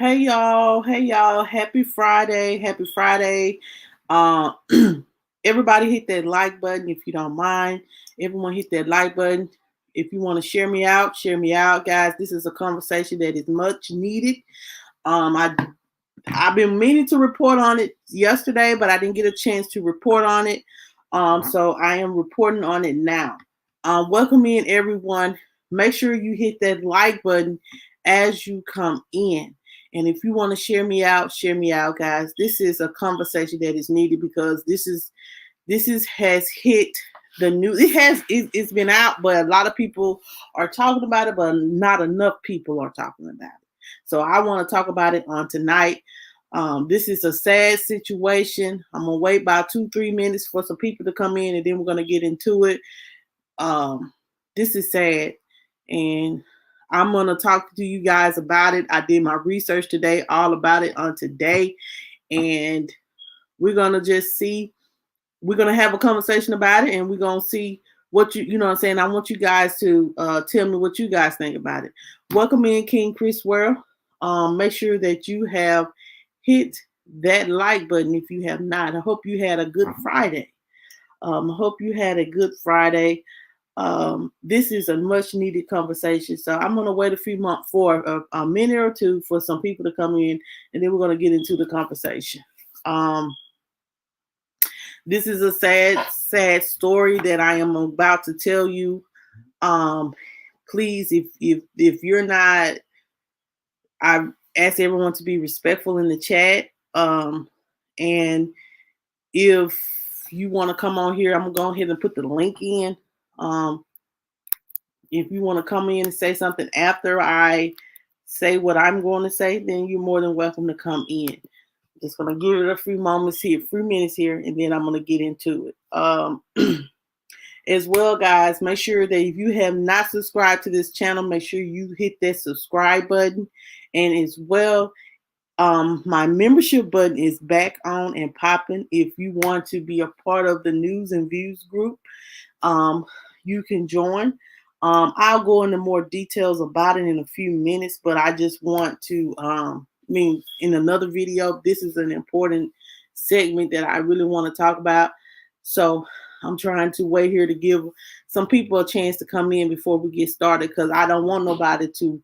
Hey y'all, happy Friday, happy Friday. Uh, Everybody hit that like button if you don't mind. Everyone hit that like button. If you want to share me out, guys. This is a conversation that is much needed. I've been meaning to report on it yesterday, but I didn't get a chance to report on it. So I am reporting on it now. Welcome in everyone. Make sure you hit that like button as you come in. And if you want to share me out, guys. This is a conversation that is needed because this is has hit the news. It's been out, but a lot of people are talking about it, but not enough people are talking about it. So I want to talk about it on tonight. This is a sad situation. I'm gonna wait about 2-3 minutes for some people to come in, and then we're gonna get into it. Um, this is sad, and I'm gonna talk to you guys about it. I did my research today, all about it on today, and we're gonna just see. We're gonna have a conversation about it, and we're gonna see what you know what I'm saying. I want you guys to tell me what you guys think about it. Welcome in, King Chris World. Make sure that you have hit that like button if you have not. I hope you had a good Friday. I hope you had a good Friday. This is a much needed conversation. So I'm going to wait a few months for a minute or two for some people to come in, and then we're going to get into the conversation. This is a sad story that I am about to tell you. Please, if you're not, I ask everyone to be respectful in the chat. And if you want to come on here, I'm gonna go ahead and put the link in. Um, if you want to come in and say something after I say what I'm going to say, then you're more than welcome to come in. Just gonna give it a few minutes here, and then I'm gonna get into it. As well, guys, make sure that if you have not subscribed to this channel, make sure you hit that subscribe button. And as well, my membership button is back on and popping. If you want to be a part of the news and views group, you can join. I'll go into more details about it in a few minutes, but I just want to, in another video, this is an important segment that I really want to talk about. So I'm trying to wait here to give some people a chance to come in before we get started, because I don't want nobody to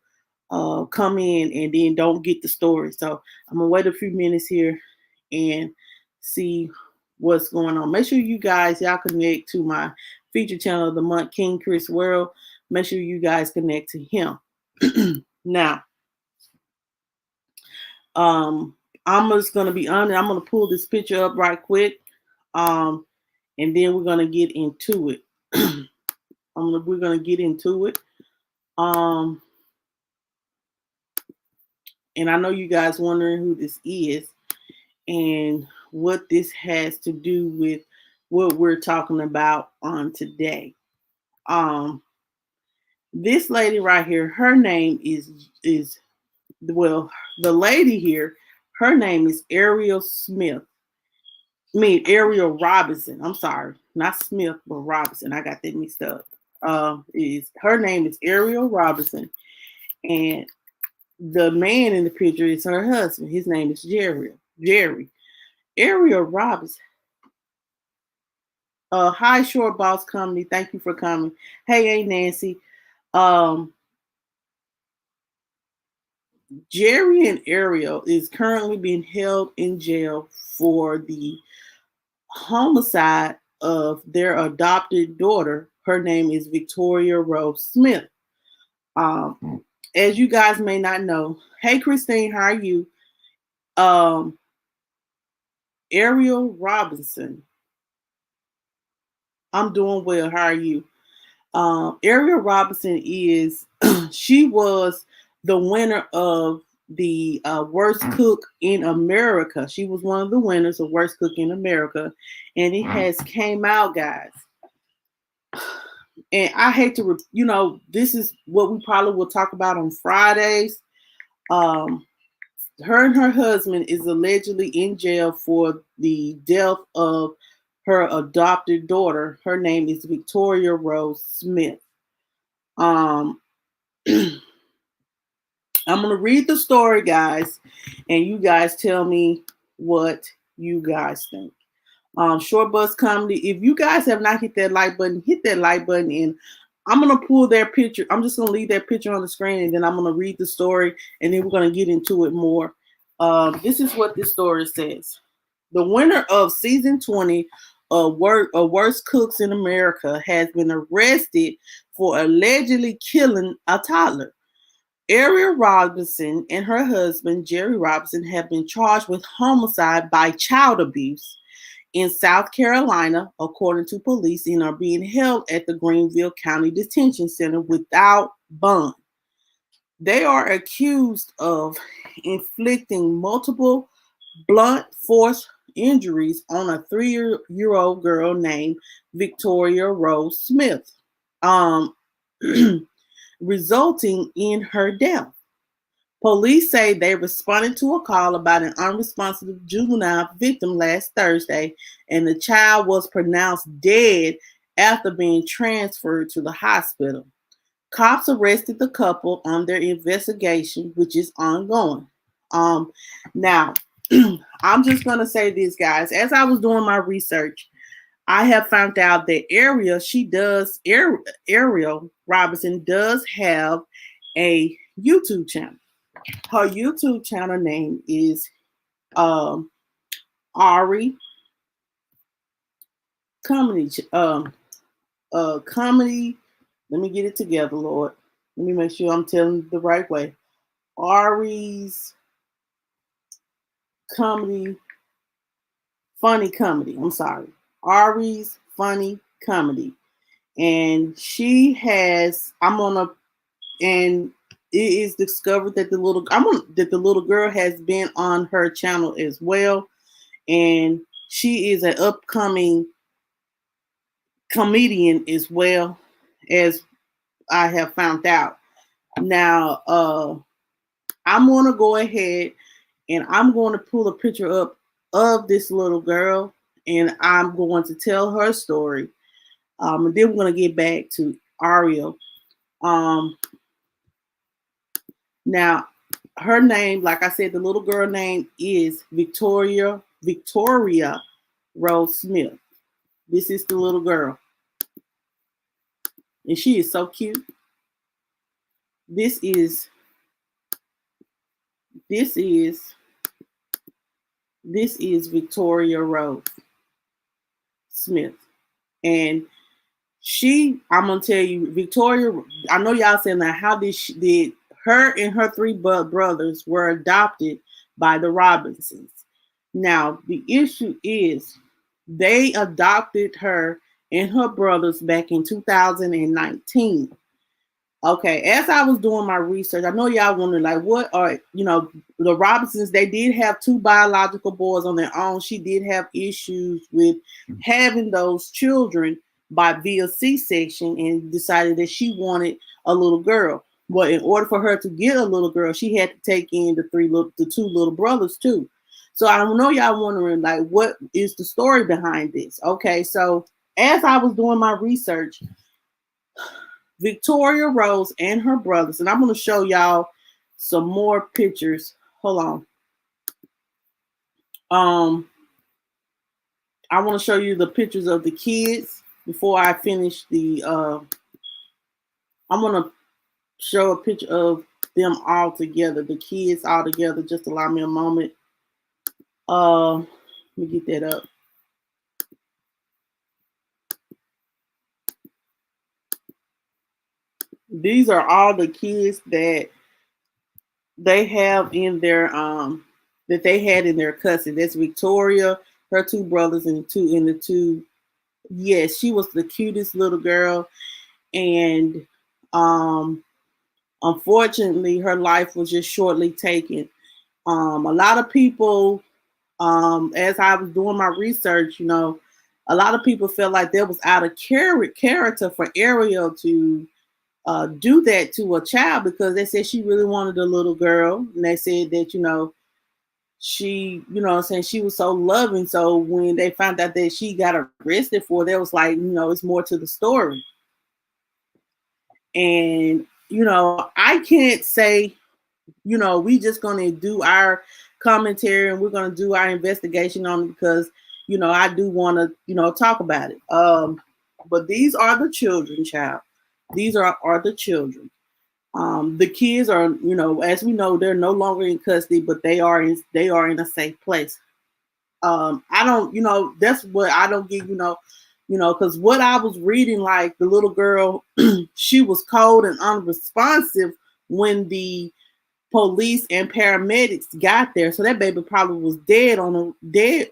come in and then don't get the story. So I'm gonna wait a few minutes here and see what's going on. Make sure you guys y'all connect to my feature channel of the month, King Chris World. Make sure you guys connect to him. Now, I'm just gonna be honest. I'm gonna pull this picture up right quick, and then we're gonna get into it. We're gonna get into it. And I know you guys wondering who this is and what this has to do with what we're talking about on today. This lady right here, her name is well, the lady here, her name is Ariel Smith. Ariel Robinson. I'm sorry, not Smith, but Robinson. I got that mixed up. Is her name is Ariel Robinson, and the man in the picture is her husband. His name is Jerry. Ariel Robinson. Hi, Short Boss Company. Thank you for coming. Hey, Nancy. Um, Jerry and Ariel is currently being held in jail for the homicide of their adopted daughter. Her name is Victoria Rose Smith. As you guys may not know, hey Christine, how are you? Ariel Robinson. I'm doing well. How are you? Ariel Robinson is she was the winner of the worst cook in America. She was one of the winners of worst cook in America, and it has came out, guys. And I hate to, this is what we probably will talk about on Fridays. Her and her husband is allegedly in jail for the death of her adopted daughter. Her name is Victoria Rose Smith. I'm going to read the story, guys, and you guys tell me what you guys think. Short Bus Comedy. If you guys have not hit that like button, hit that like button, and I'm gonna pull their picture. I'm just gonna leave their picture on the screen, and then I'm gonna read the story, and then we're gonna get into it more. This is what this story says. The winner of season 20 of Worst Cooks in America has been arrested for allegedly killing a toddler. Ariel Robinson and her husband, Jerry Robinson, have been charged with homicide by child abuse in South Carolina, according to police, and are being held at the Greenville County Detention Center without bond. They are accused of inflicting multiple blunt force injuries on a 3-year-old girl named Victoria Rose Smith, um, resulting in her death. Police say they responded to a call about an unresponsive juvenile victim last Thursday, and the child was pronounced dead after being transferred to the hospital. Cops arrested the couple on their investigation, which is ongoing. Now, I'm just going to say this, guys. As I was doing my research, I have found out that Ariel Robinson does have a YouTube channel. Her YouTube channel name is Ari Comedy. Comedy. Let me get it together, Lord. Let me make sure I'm telling the right way. Ari's Comedy. Funny Comedy. I'm sorry. Ari's Funny Comedy. And she has, and it is discovered that the little girl has been on her channel as well, and she is an upcoming comedian as well, as I have found out. Now, I'm going to go ahead and I'm going to pull a picture up of this little girl, and I'm going to tell her story. And then we're going to get back to Ariel. Now, her name, like I said, the little girl name is Victoria Rose Smith. This is the little girl. And she is so cute. This is Victoria Rose Smith. And I'm going to tell you, Victoria, I know y'all saying that, how did her and her 3 brothers were adopted by the Robinsons. Now, the issue is they adopted her and her brothers back in 2019. Okay, as I was doing my research, I know y'all wondering, like, what are, the Robinsons, they did have 2 biological boys on their own. She did have issues with having those children via C-section, and decided that she wanted a little girl. Well, in order for her to get a little girl, she had to take in the 2 little brothers too. So I don't know, y'all wondering, like, what is the story behind this? Okay, so as I was doing my research, Victoria Rose and her brothers, and I'm going to show y'all some more pictures. Hold on. I want to show you the pictures of the kids before I finish the. I'm going to show a picture of them all together, the kids all together. Just allow me a moment. Let me get that up. These are all the kids that they have in their that they had in their custody. That's Victoria, her 2 brothers, and the two. Yes, she was the cutest little girl, and unfortunately, her life was just shortly taken. A lot of people, as I was doing my research, a lot of people felt like that was out of character for Ariel to do that to a child, because they said she really wanted a little girl, and they said that she, she was so loving. So when they found out that she got arrested for, there was like, it's more to the story. And I can't say we just gonna do our commentary and we're gonna do our investigation on it because I do want to talk about it. But these are the children, child. These are the children. The kids are, as we know, they're no longer in custody, but they are in a safe place. I don't, that's what I don't get, because what I was reading, like the little girl, she was cold and unresponsive when the police and paramedics got there. So that baby probably was dead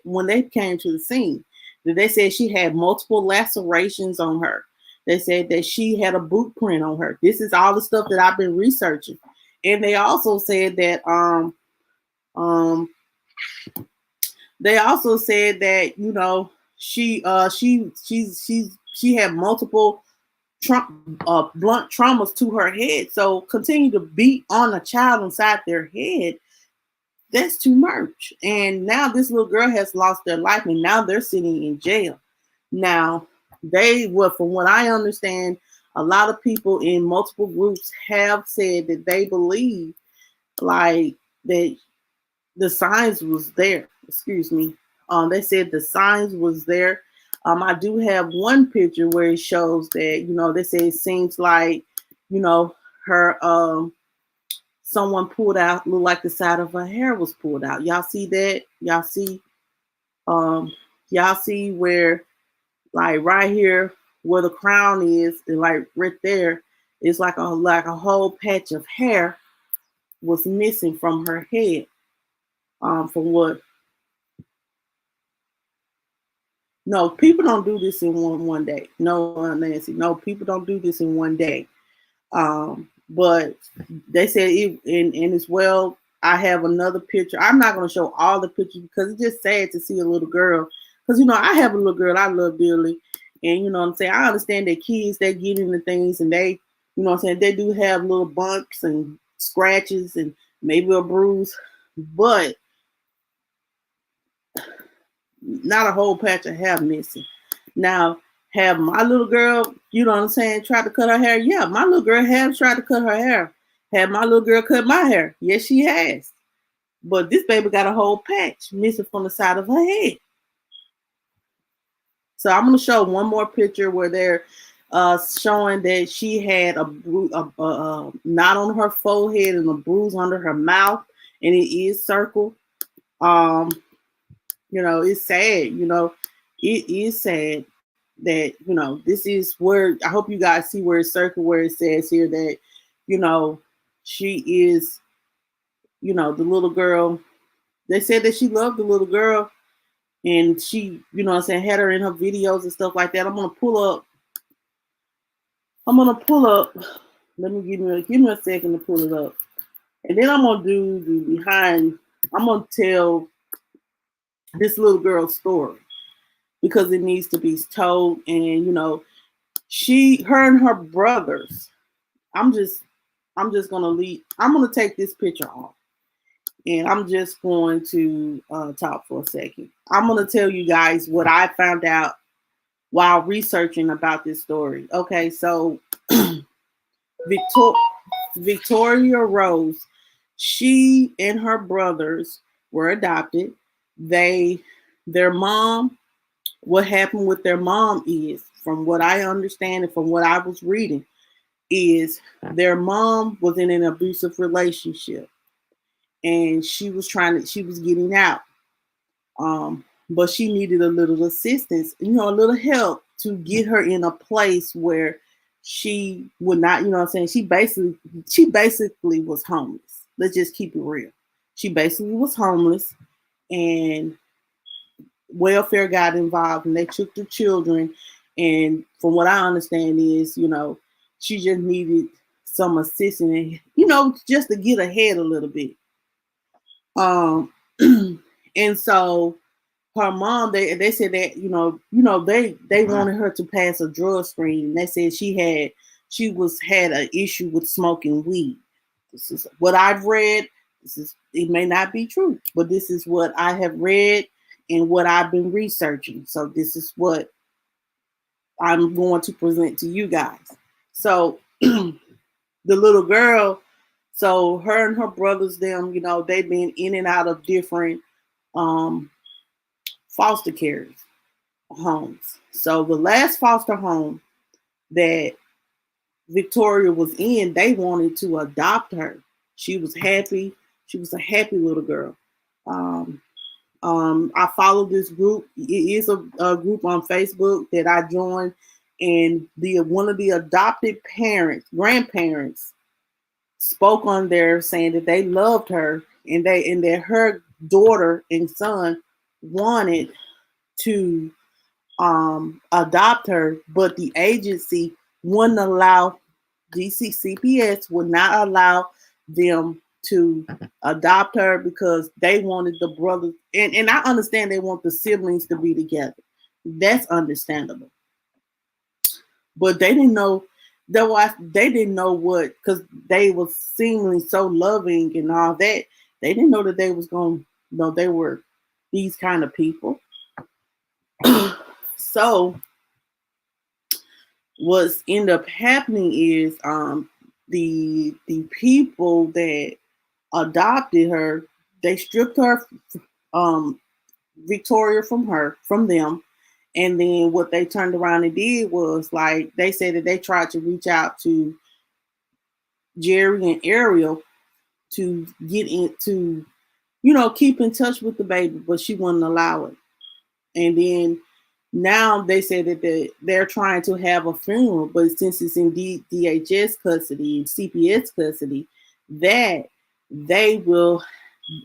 when they came to the scene. They said she had multiple lacerations on her. They said that she had a boot print on her. This is all the stuff that I've been researching. And they also said that um they also said that she had multiple blunt traumas to her head. So continue to beat on a child inside their head, that's too much. And now this little girl has lost their life, and now they're sitting in jail. Now from what I understand, a lot of people in multiple groups have said that they believe like that the signs was there. Excuse me. They said the signs was there. I do have one picture where it shows that, they say it seems like, her someone pulled out, looked like the side of her hair was pulled out. Y'all see that? Y'all see where, like right here where the crown is, and like right there, it's like a whole patch of hair was missing from her head. From what? No, people don't do this in one day. No, Nancy. No, people don't do this in one day. But they said and as well. I have another picture. I'm not going to show all the pictures because it's just sad to see a little girl. Because I have a little girl I love dearly, and what I'm saying, I understand that kids they get into things and they, what I'm saying, they do have little bumps and scratches and maybe a bruise, but not a whole patch of hair missing. Now, have my little girl, what I'm saying, tried to cut her hair? Yeah, my little girl has tried to cut her hair. Have my little girl cut my hair? Yes, she has. But this baby got a whole patch missing from the side of her head. So I'm going to show one more picture where they're showing that she had a knot on her forehead and a bruise under her mouth, and it is circled. It's sad. It is sad that this is where I hope you guys see where it's circled, where it says here that she is the little girl. They said that she loved the little girl, and she what I'm saying, had her in her videos and stuff like that. I'm gonna pull up. Let me give me a second to pull it up, and then I'm gonna do the behind. I'm gonna tell this little girl's story because it needs to be told. And her and her brothers. I'm just gonna leave. I'm gonna take this picture off, and I'm just going to talk for a second. I'm gonna tell you guys what I found out while researching about this story. Okay, so Victoria Rose, she and her brothers were adopted. Their mom, what happened with their mom is, from what I understand and from what I was reading, is their mom was in an abusive relationship and she was getting out. But she needed a little assistance, a little help to get her in a place where she would not, what I'm saying, she basically was homeless. Let's just keep it real. She basically was homeless, and welfare got involved and they took the children. And from what I understand is, she just needed some assistance, just to get ahead a little bit. And so her mom, they said that, they wanted her to pass a drug screen. They said she had an issue with smoking weed. This is what I've read. It may not be true, but this is what I have read and what I've been researching. So this is what I'm going to present to you guys. So the little girl So her and her brothers, them, they've been in and out of different um, foster care homes. So the last foster home that Victoria was in, they wanted to adopt her. She was happy. She was a happy little girl. Um, I follow this group. It is a group on Facebook that I joined, and the one of the adopted parents, grandparents, spoke on there saying that they loved her and that her daughter and son wanted to adopt her, but the agency wouldn't allow CPS would not allow them to adopt her because they wanted the brothers, and I understand they want the siblings to be together. That's understandable. But they didn't know they didn't know what, because they was seemingly so loving and all that. They didn't know that they was going to know they were these kind of people. So what's end up happening is the people that adopted her, they stripped her um Victoria from them. And then what they turned around and did was, like, they said that they tried to reach out to Jerry and Ariel to get into, keep in touch with the baby, but she wouldn't allow it. And then now they say that they're trying to have a funeral, but since it's in DHS custody and CPS custody, that they will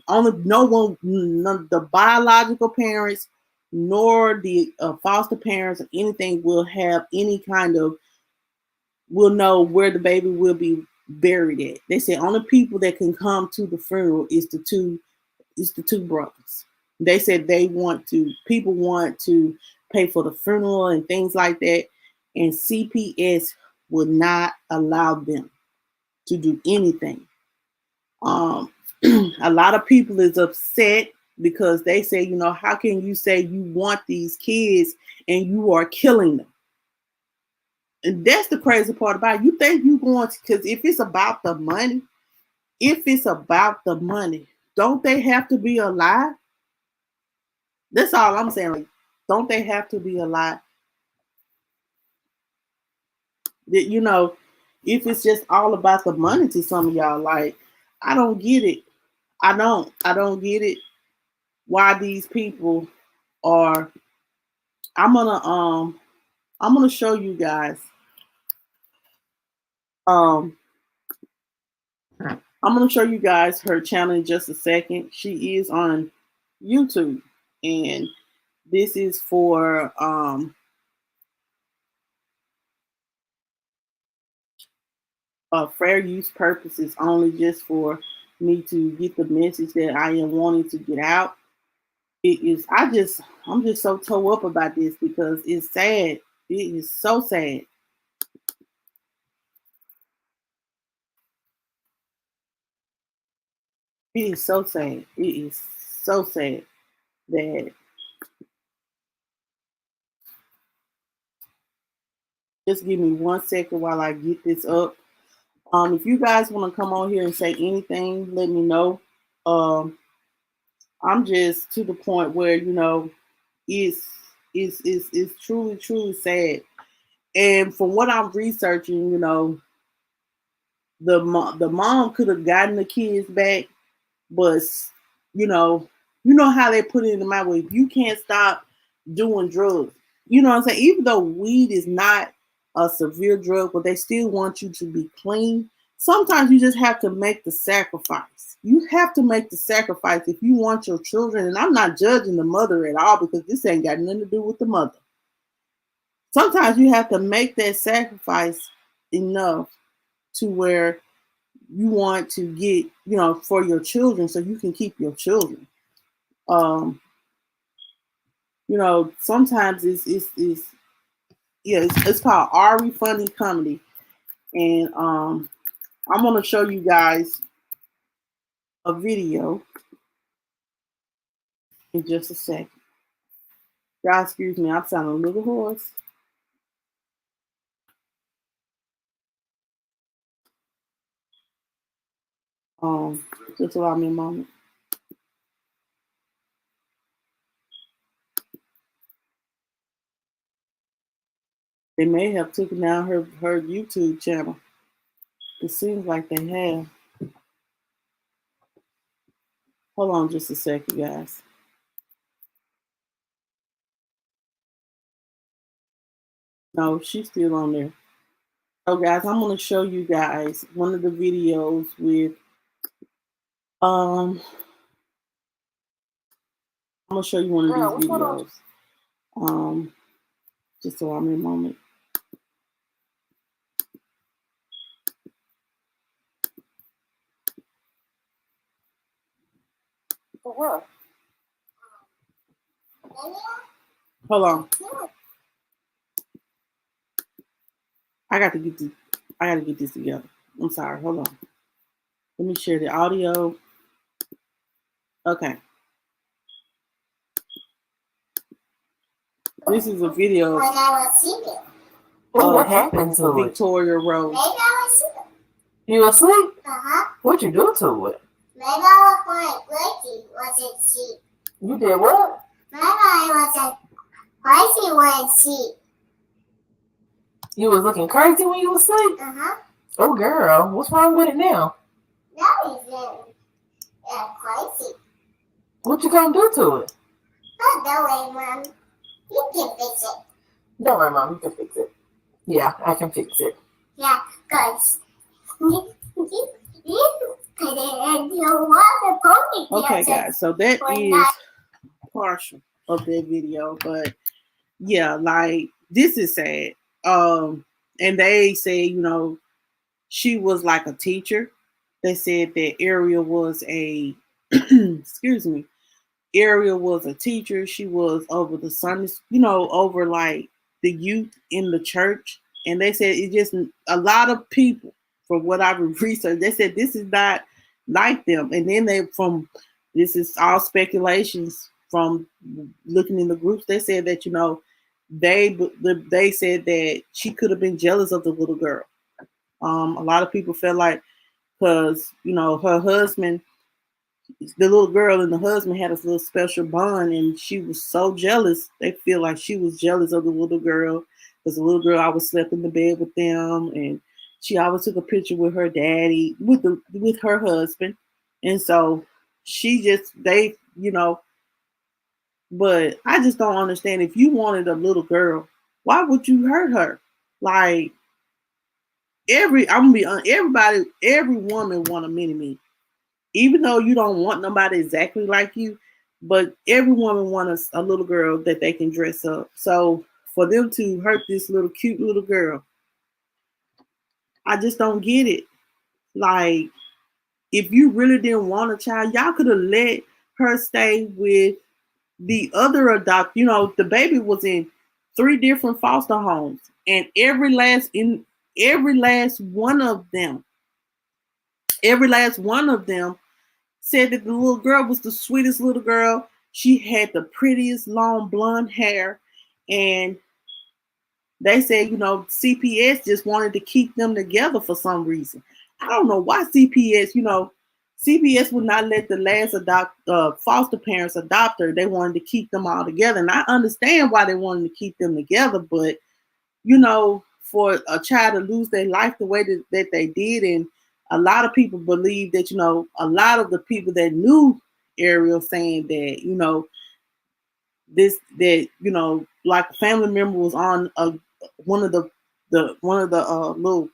only none the biological parents nor the foster parents or anything will have any kind of will know where the baby will be buried at. They say only people that can come to the funeral is the two brothers. They said people want to pay for the funeral and things like that, and CPS would not allow them to do anything. A lot of people is upset because they say, how can you say you want these kids and you are killing them? And that's the crazy part about it. You think you going to, because if it's about the money, don't they have to be alive? That's all I'm saying. Like, don't they have to be alive? That, if it's just all about the money to some of y'all, like, I don't get it. I don't get it. Why these people are. I'm gonna show you guys. Um, I'm gonna show you guys her channel in just a second. She is on YouTube, and this is for fair use purposes only, just for me to get the message that I am wanting to get out. It is. I'm just so toe up about this because it's sad. It is so sad. It is so sad. It is so sad that. Just give me 1 second while I get this up. If you guys want to come on here and say anything, let me know. Um, I'm just to the point where it's it's truly sad. And from what I'm researching, the mom could have gotten the kids back, but you know how they put it in my way. If you can't stop doing drugs, you know what I'm saying. Even though weed is not a severe drug, but they still want you to be clean. Sometimes you just have to make the sacrifice. You have to make the sacrifice if you want your children. And I'm not judging the mother at all because this ain't got nothing to do with the mother. Sometimes you have to make that sacrifice enough to where you want to get, for your children so you can keep your children. Sometimes it's yeah, it's called Ari Funny Comedy. And I'm gonna show you guys a video in just a second. Y'all excuse me, I'm sounding a little hoarse. Just allow me a moment. They may have taken down her YouTube channel. It seems like they have. Hold on just a second, guys. No, she's still on there. So, guys, I'm going to show you guys one of the videos with I'm going to show you one of these videos. Just allow me a moment. For what? Hold on. I got to get this together. I'm sorry. Hold on. Let me share the audio. Okay. This is a video What happened to Victoria Rose. You asleep? What you do to it? Maybe I was going crazy. Was it sheep? You did what? Maybe I was crazy when sheep. You was looking crazy when you was asleep? Oh, girl, what's wrong with it now? That isn't crazy. What you gonna do to it? But don't worry, Mom. You can fix it. Don't worry, Mom. You can fix it. Yeah, I can fix it. Yeah, because you put it in your water pony. Okay, guys, so that is partial of that video, but yeah, like this is sad. And they say, you know, she was like a teacher. They said that Ariel was a excuse me. Ariel was a teacher. She was over the Sundays, you know, over like the youth in the church. And they said it just a lot of people, from what I've researched, they said this is not like them. And then this is all speculations from looking in the groups. They said that, you know, they said that she could have been jealous of the little girl. A lot of people felt like, because, you know, her husband, the little girl and the husband had a little special bond, and she was so jealous. They feel like she was jealous of the little girl, because the little girl always slept in the bed with them, and she always took a picture with her daddy, with her husband. And so they, you know, but I just don't understand. If you wanted a little girl, why would you hurt her? Like, I'm gonna be honest, every woman want a mini-me. Even though you don't want nobody exactly like you, but every woman wants a little girl that they can dress up. So for them to hurt this little cute little girl, I just don't get it. Like, if you really didn't want a child, y'all could have let her stay with the other you know, the baby was in 3 different foster homes, and every last one of them said that the little girl was the sweetest little girl. She had the prettiest long blonde hair. And they said, you know, CPS just wanted to keep them together for some reason. I don't know why CPS, you know, CPS would not let the last foster parents adopt her. They wanted to keep them all together. And I understand why they wanted to keep them together. But, you know, for a child to lose their life the way that they did, and a lot of people believe that, you know, a lot of the people that knew Ariel saying that, you know, you know, like a family member was on one of the little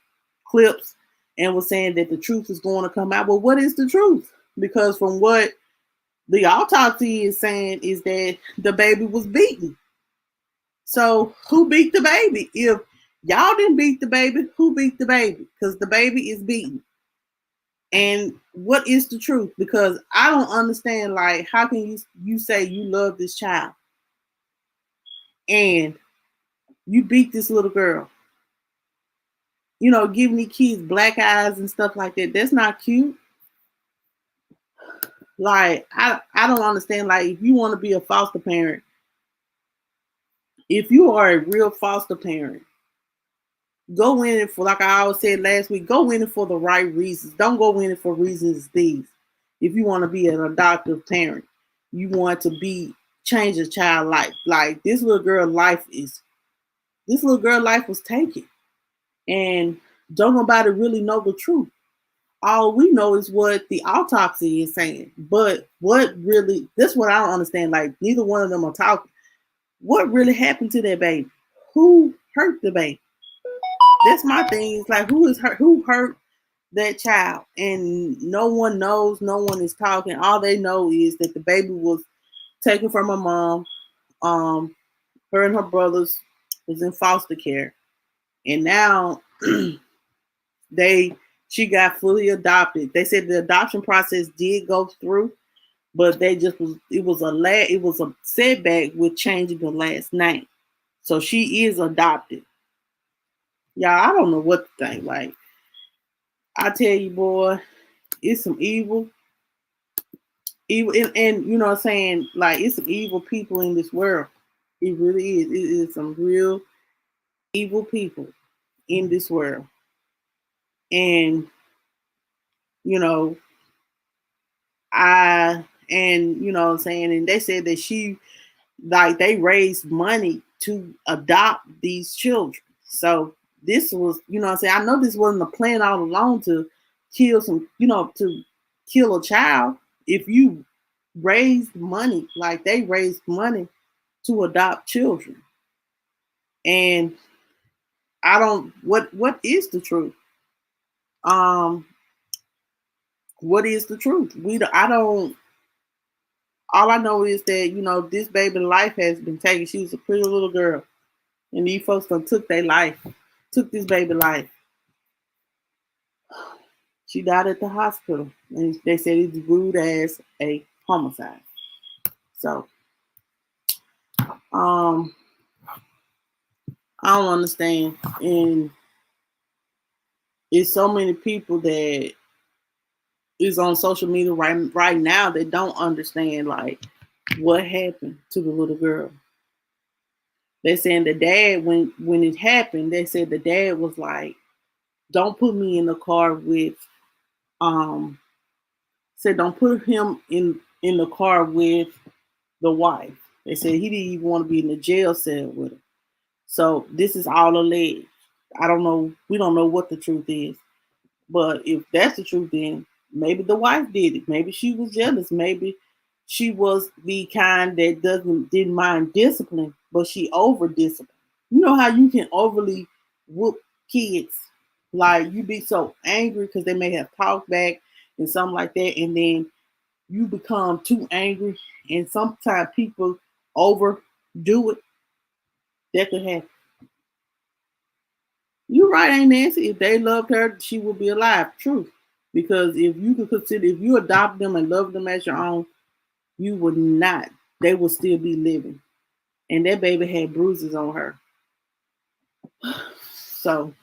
clips and was saying that the truth is going to come out. Well, what is the truth? Because from what the autopsy is saying is that the baby was beaten. So who beat the baby? If y'all didn't beat the baby, who beat the baby? Because the baby is beaten. And what is the truth? Because I don't understand, like, how can you say you love this child and you beat this little girl? You know, giving these kids black eyes and stuff like that. That's not cute. Like, I don't understand. Like, if you want to be a foster parent, if you are a real foster parent, go in it for, like I always said last week, go in it for the right reasons. Don't go in it for reasons these. If you want to be an adoptive parent, you want to be change a child life. Like this little girl life was taken. And don't nobody really know the truth. All we know is what the autopsy is saying. But what really, this is what I don't understand. Like neither one of them are talking. What really happened to that baby? Who hurt the baby? That's my thing. It's like who hurt that child? And no one knows, no one is talking. All they know is that the baby was taken from her mom. Her and her brothers was in foster care. And now she got fully adopted. They said the adoption process did go through, but it was a setback with changing the last name. So she is adopted. Y'all, I don't know what to think. Like, I tell you, boy, it's some evil, and you know what I'm saying? Like, it's some evil people in this world. It really is. It is some real evil people in this world. And, you know, you know what I'm saying? And they said that they raised money to adopt these children. So this was, you know what I'm saying? I know this wasn't a plan all along to kill to kill a child. If you raised money, like they raised money to adopt children. And what is the truth? What is the truth? All I know is that, you know, this baby life has been taken. She was a pretty little girl. And these folks done took this baby life. She died at the hospital. And they said it's ruled as a homicide. So, I don't understand. And it's so many people that is on social media right now that don't understand, like, what happened to the little girl. They're saying the dad, when it happened, they said the dad was like, don't put me in the car with, said don't put him in the car with the wife. They said he didn't even want to be in the jail cell with her. So this is all alleged. I don't know. We don't know what the truth is. But if that's the truth, then maybe the wife did it. Maybe she was jealous. Maybe she was the kind that didn't mind discipline, but she over disciplined. You know how you can overly whoop kids, like you be so angry because they may have talked back and something like that, and then you become too angry, and sometimes people overdo it. That could happen. You're right, Aunt Nancy. If they loved her, she would be alive. Truth. Because if you adopt them and love them as your own, you would not. They would still be living. And that baby had bruises on her. So,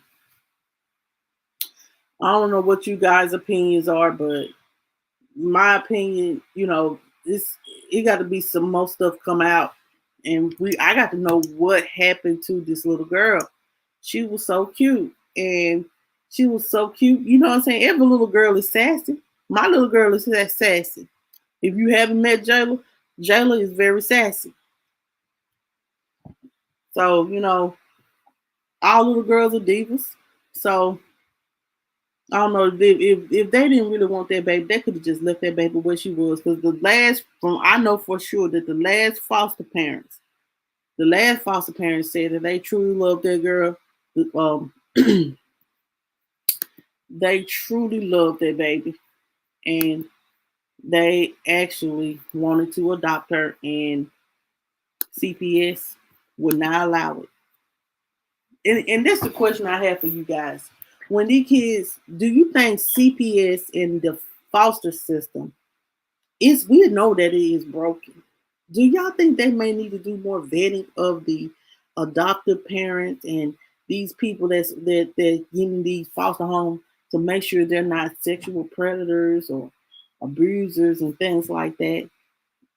I don't know what you guys' opinions are, but my opinion, you know, it got to be some more stuff come out. And I got to know what happened to this little girl. She was so cute. And she was so cute. You know what I'm saying? Every little girl is sassy. My little girl is that sassy. If you haven't met Jayla, Jayla is very sassy. So, you know, all little girls are divas. So, I don't know if they didn't really want that baby, they could have just left that baby where she was. Because I know for sure that the last foster parents said that they truly loved that girl. They truly loved that baby, and they actually wanted to adopt her, and CPS would not allow it. And that's the question I have for you guys. When these kids, do you think CPS in the foster system we know that it is broken? Do y'all think they may need to do more vetting of the adoptive parents and these people that getting these foster homes to make sure they're not sexual predators or abusers and things like that?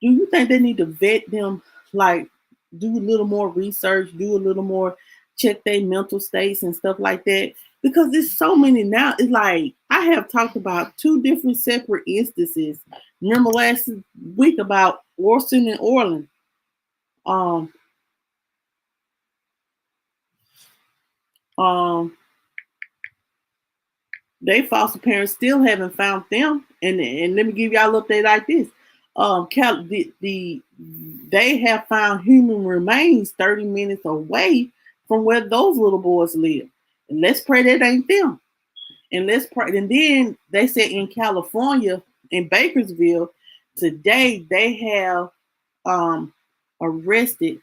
Do you think they need to vet them, like do a little more research, do a little more check their mental states and stuff like that. Because there's so many now. It's like I have talked about 2 different separate instances. Remember last week about Orson and Orland. Um, um, they foster parents still haven't found them. And let me give y'all an update like this. They have found human remains 30 minutes away from where those little boys live. And let's pray that ain't them. And let's pray. And then they said in California, in Bakersville, today they have arrested.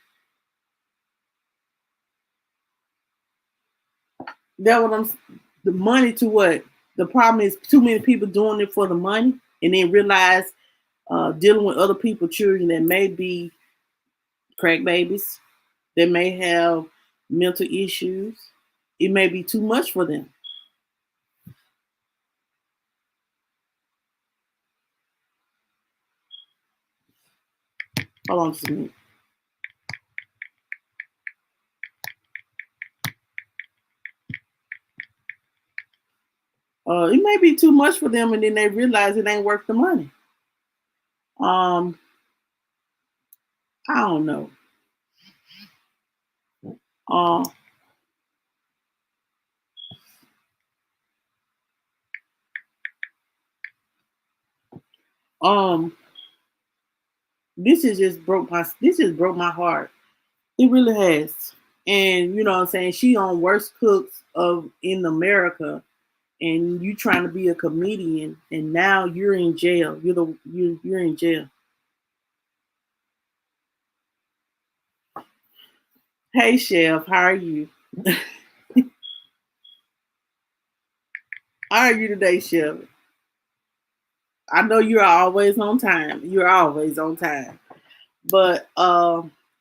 That what I'm. The money to what? The problem is too many people doing it for the money, and then realize dealing with other people's children that may be crack babies, that may have mental issues. It may be too much for them. Hold on just a minute. It may be too much for them, and then they realize it ain't worth the money. I don't know. This just broke my heart. It really has. And you know what I'm saying? She on worst cooks of in America, and you trying to be a comedian, and now you're in jail. You're in jail. Hey Chef, how are you? How are you today, Chef? I know you're always on time. You're always on time. But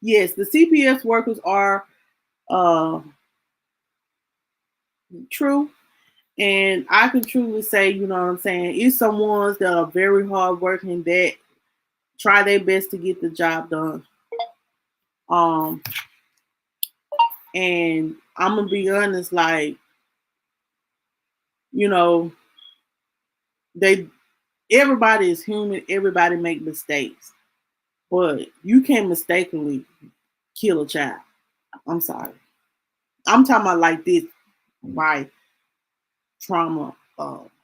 yes, the CPS workers are uh, true. And I can truly say, you know what I'm saying, it's some ones that are very hardworking that try their best to get the job done. And I'm gonna be honest, like, you know, everybody is human, everybody make mistakes. But you can't mistakenly kill a child. I'm sorry. I'm talking about like this, by trauma,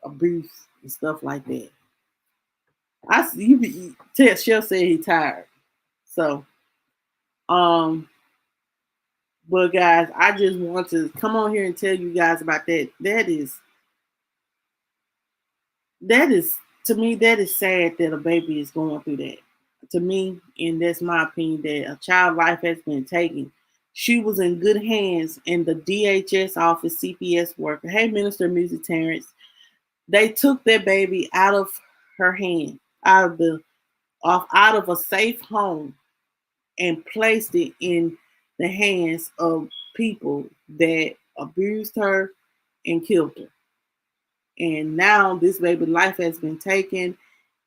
abuse, and stuff like that. I see you. Chef said he tired, so but guys, I just want to come on here and tell you guys about that. That is to me, that is sad that a baby is going through that. To me, and that's my opinion, that a child life has been taken. She was in good hands in the DHS office, CPS worker. Hey, Minister Music Terrence. They took that baby out of her hand, out of a safe home, and placed it in the hands of people that abused her and killed her. And now this baby's life has been taken,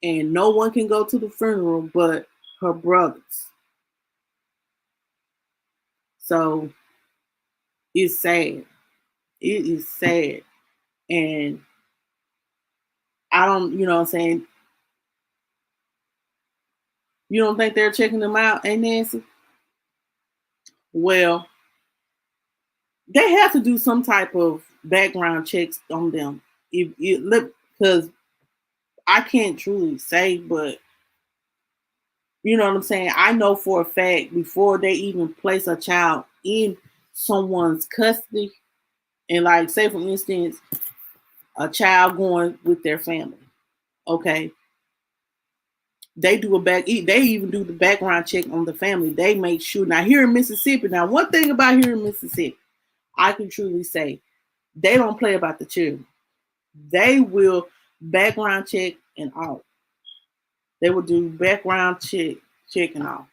and no one can go to the funeral but her brothers. So it's sad. It is sad. And I don't, you know what I'm saying? You don't think they're checking them out, eh, Nancy? Well, they have to do some type of background checks on them. If it look, because I can't truly say, but you know what I'm saying? I know for a fact before they even place a child in someone's custody, and like say for instance, a child going with their family, okay? They even do the background check on the family. They make sure. Now here in Mississippi, now one thing about here in Mississippi, I can truly say they don't play about the children. They will background check and all. They will do background check and all.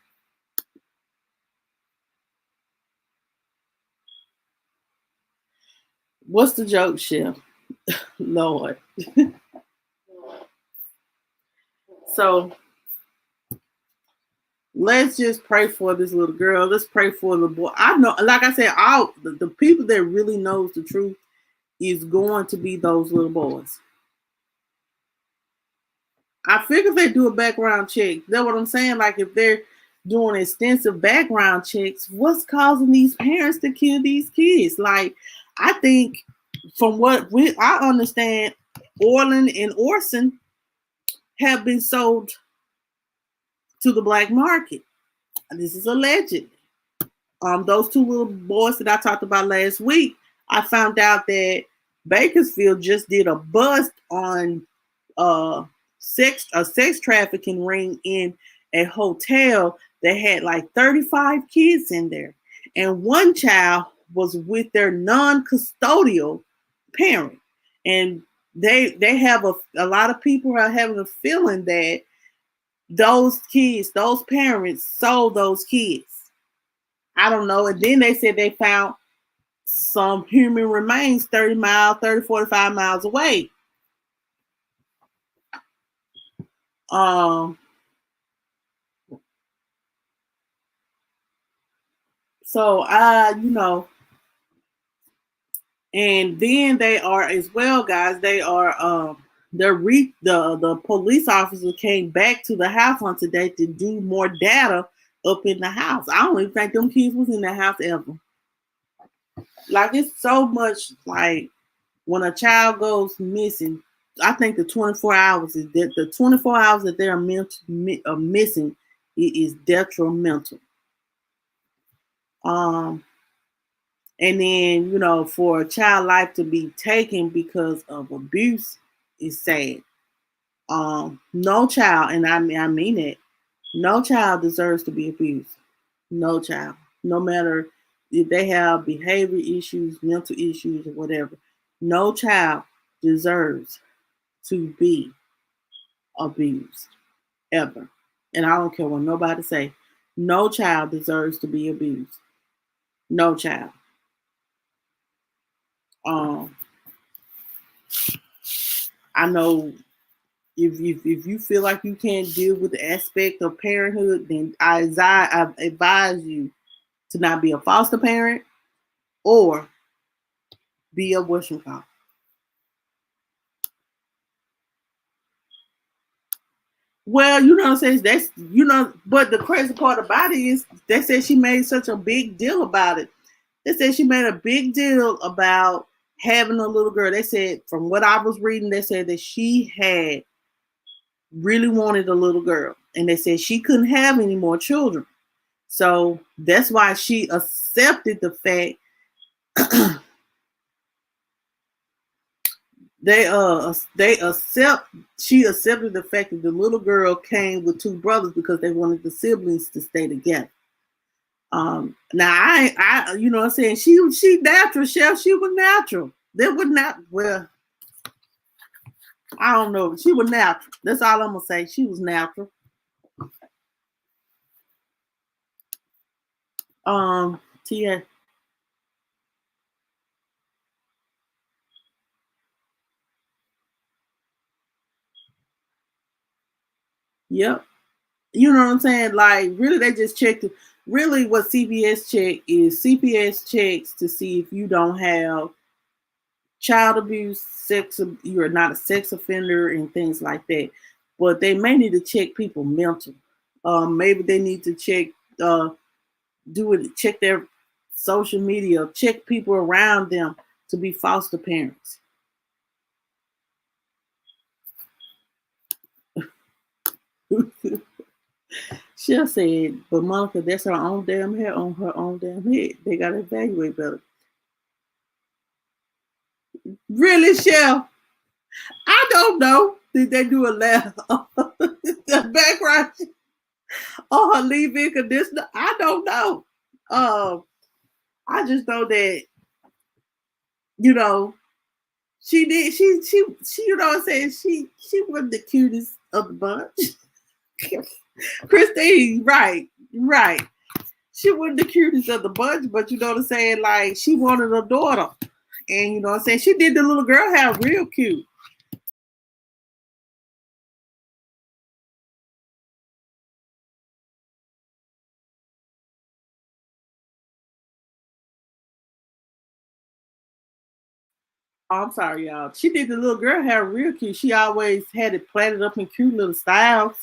What's the joke, Chef? Lord. So let's just pray for this little girl. Let's pray for the boy. I know, like I said, all the people that really knows the truth is going to be those little boys. I figure if they do a background check, that's what I'm saying. Like if they're doing extensive background checks, what's causing these parents to kill these kids? Like I think from what I understand, Orland and Orson have been sold to the black market. This is alleged. Those two little boys that I talked about last week, I found out that Bakersfield just did a bust on a sex trafficking ring in a hotel that had like 35 kids in there, and one child was with their non-custodial parent, and they have a lot of people are having a feeling that those parents sold those kids. I don't know. And then they said they found some human remains 45 miles away. So and then they are as well, guys. They are the police officer came back to the house on today to do more data up in the house. I don't even think them kids was in the house ever. Like it's so much like when a child goes missing, I think the 24 hours is that the 24 hours that they are missing is detrimental. And then for a child life to be taken because of abuse is sad. No child, and I mean it, no child deserves to be abused. No child, no matter if they have behavior issues, mental issues, or whatever. No child deserves to be abused ever. And I don't care what nobody say. No child deserves to be abused. No child. I know if you feel like you can't deal with the aspect of parenthood, then I advise you to not be a foster parent or be a whatchamacallit. Well, you know what I'm saying? That's but the crazy part about it is they said she made such a big deal about it. They said she made a big deal about having a little girl. They said, from what I was reading, they said that she had really wanted a little girl. And they said she couldn't have any more children. So that's why she accepted the fact she accepted the fact that the little girl came with two brothers because they wanted the siblings to stay together. Now I you know what I'm saying, she natural, Chef. She was natural. They would not, well, I don't know. She was natural. That's all I'm gonna say. She was natural. Tia. Yep. You know what I'm saying? Like, really, they just checked. Really, what CPS check is, CPS checks to see if you don't have child abuse, you're not a sex offender, and things like that. But they may need to check people mental. Maybe they need to check, check their social media, check people around them to be foster parents. Chef said, but Monica, that's her own damn hair on her own damn head. They got to evaluate better. Really, Chef? I don't know. Did they do a the background on her leave-in conditioner? I don't know. I just know that, she did. She you know what I'm saying? She wasn't the cutest of the bunch. Christine, right. She wasn't the cutest of the bunch, but you know what I'm saying? Like, she wanted a daughter. And you know what I'm saying? She did the little girl hair real cute. Oh, I'm sorry, y'all. She did the little girl hair real cute. She always had it plaited up in cute little styles.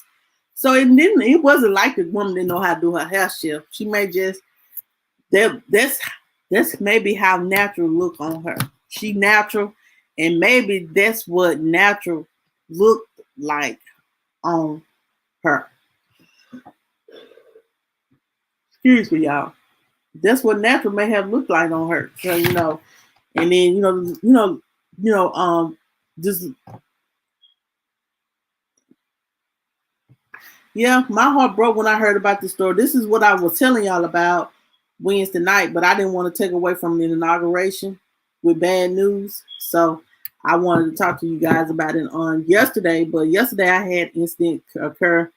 So it wasn't like the woman didn't know how to do her hair shift. She may just that's maybe how natural look on her. She natural, and maybe that's what natural looked like on her. Excuse me, y'all. That's what natural may have looked like on her. So and then just yeah, my heart broke when I heard about the story. This is what I was telling y'all about Wednesday night, but I didn't want to take away from the inauguration with bad news. So I wanted to talk to you guys about it on yesterday. But yesterday I had incident occur,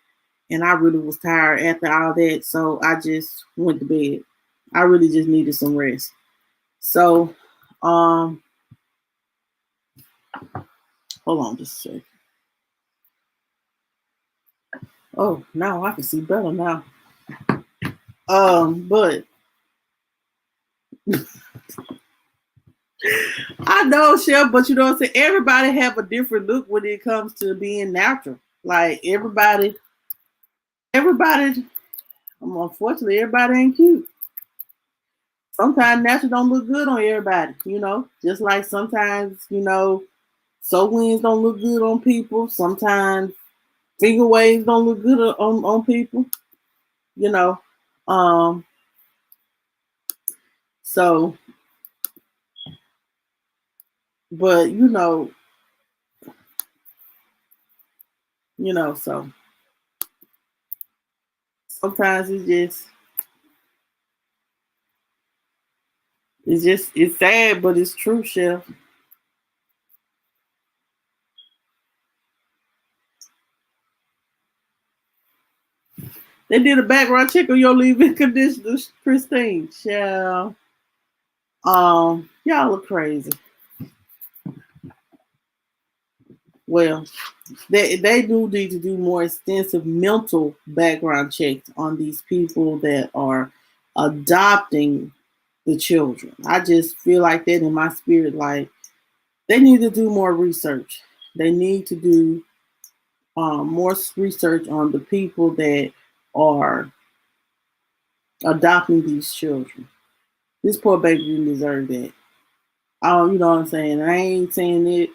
and I really was tired after all that. So I just went to bed. I really just needed some rest. So, hold on just a second. Oh, now I can see better now. But I know, Chef, but you know what I'm saying? Everybody have a different look when it comes to being natural. Like everybody, unfortunately, everybody ain't cute. Sometimes natural don't look good on everybody, just like sometimes, soul winds don't look good on people. Sometimes finger waves don't look good on people, you know. So, but so sometimes it's sad, but it's true, Chef. They did a background check on your leave-in conditions, Christine. Child. Y'all look crazy. Well, they do need to do more extensive mental background checks on these people that are adopting the children. I just feel like that in my spirit, like they need to do more research. They need to do more research on the people that are adopting these children. This poor baby didn't deserve that. Oh, you know what I'm saying? I ain't saying it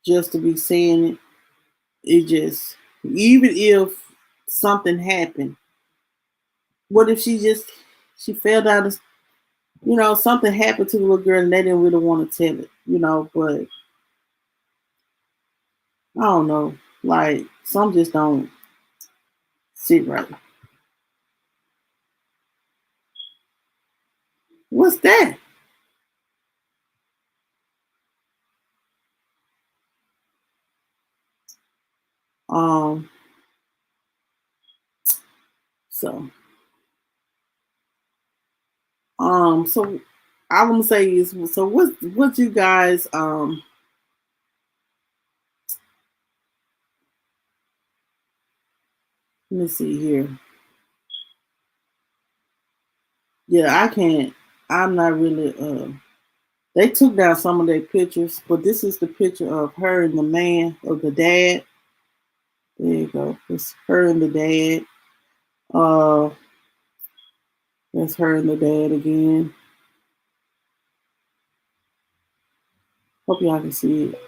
just to be saying it. It just, even if something happened, what if she fell down, something happened to the little girl and they didn't really want to tell it, but I don't know. Like, some just don't sit right. What's that? So so I want to say is, so what you guys let me see here. Yeah, I'm not really they took down some of their pictures, but this is the picture of her and the man, of the dad. There you go. It's her and the dad. That's her and the dad again. Hope y'all can see it.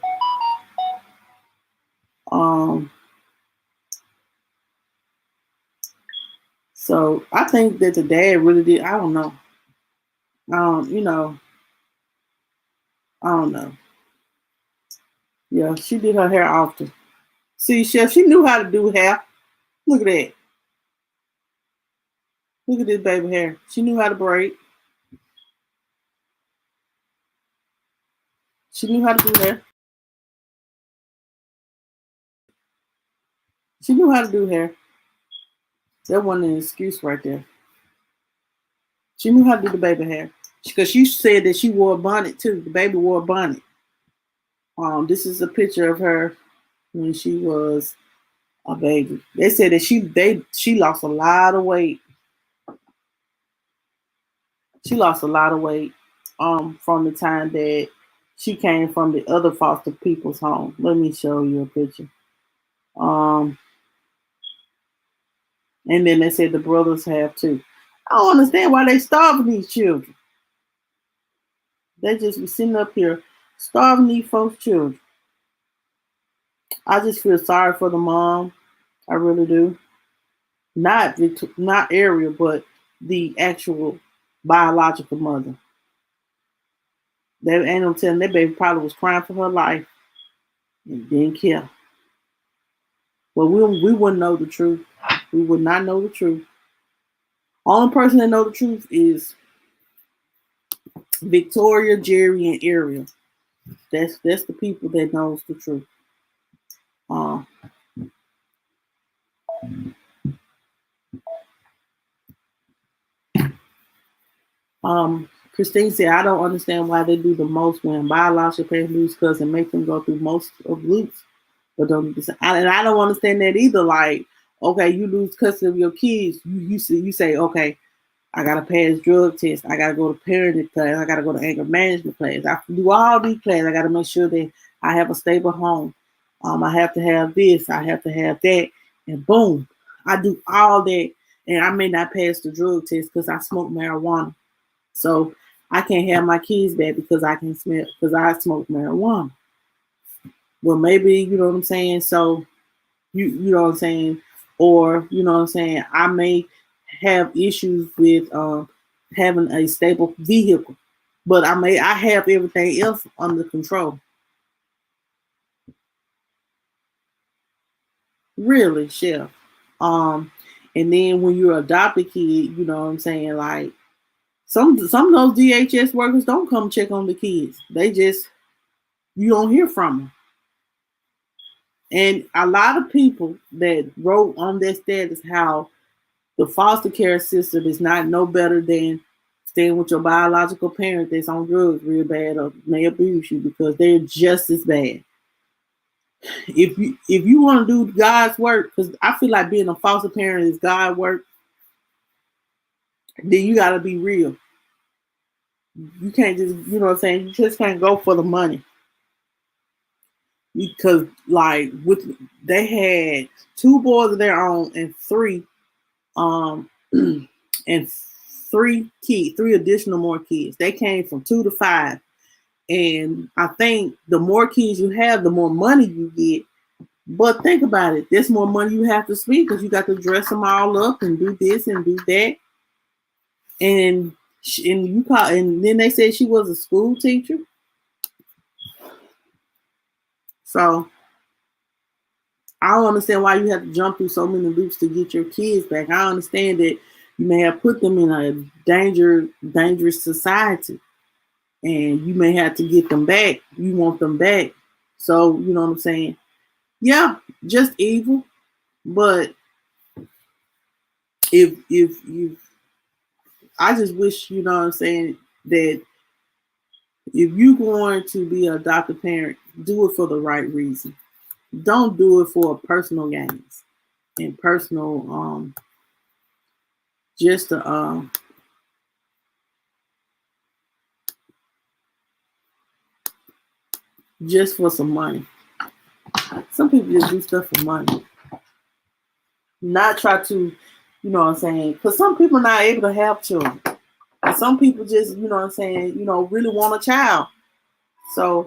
So I think that the dad really did. I don't know. I don't know. Yeah, she did her hair often. See, Chef, she knew how to do hair. Look at that. Look at this baby hair. She knew how to braid. She knew how to do hair. She knew how to do hair. That wasn't an excuse right there. She knew how to do the baby hair. Because she said that she wore a bonnet too. The baby wore a bonnet. This is a picture of her when she was a baby. They said that she lost a lot of weight. She lost a lot of weight. from the time that she came from the other foster people's home. Let me show you a picture. Um, and then they said the brothers have too. I don't understand why they starving these children. They just be sitting up here starving these folks' children. I just feel sorry for the mom. I really do. Not Ariel, but the actual biological mother. That ain't no telling that baby probably was crying for her life and didn't care. But we wouldn't know the truth. We would not know the truth. Only person that know the truth is Victoria, Jerry, and Ariel. That's the people that knows the truth. Um, Christine said, I don't understand why they do the most when biological parents lose cousins and make them go through most of loops. But don't and I don't understand that either. Like, okay, you lose custody of your kids, you say, okay, I gotta pass drug tests, I gotta go to parenting class, I gotta go to anger management class, I have to do all these classes, I gotta make sure that I have a stable home. I have to have this, I have to have that, and boom, I do all that, and I may not pass the drug test because I smoke marijuana. So I can't have my kids back because I can smell because I smoke marijuana. Well, maybe you know what I'm saying. So you know what I'm saying, or you know what I'm saying. I may have issues with having a stable vehicle, but I have everything else under control. Really, chef. And then when you're an adopted kid, you know what I'm saying, like some of those DHS workers don't come check on the kids. They just you don't hear from them. And a lot of people that wrote on their status how the foster care system is not no better than staying with your biological parent that's on drugs real bad or may abuse you because they're just as bad. If you want to do God's work, because I feel like being a foster parent is God's work, then you gotta be real. You can't just, you know what I'm saying, you just can't go for the money. Because like with they had 2 boys of their own and 3 um and 3 additional more kids. They came from 2 to 5. And I think the more kids you have, the more money you get. But think about it. There's more money you have to spend because you got to dress them all up and do this and do that. And and then they said she was a school teacher. So I don't understand why you have to jump through so many loops to get your kids back. I understand that you may have put them in a dangerous society, and you may have to get them back. You want them back. So, you know what I'm saying? Yeah, just evil. But if you I just wish, you know what I'm saying, that if you're going to be an adopted parent, do it for the right reason. Don't do it for personal gains and personal just to just for some money. Some people just do stuff for money. Not try to, you know what I'm saying? Because some people are not able to have children. And some people just, you know what I'm saying, really want a child. So,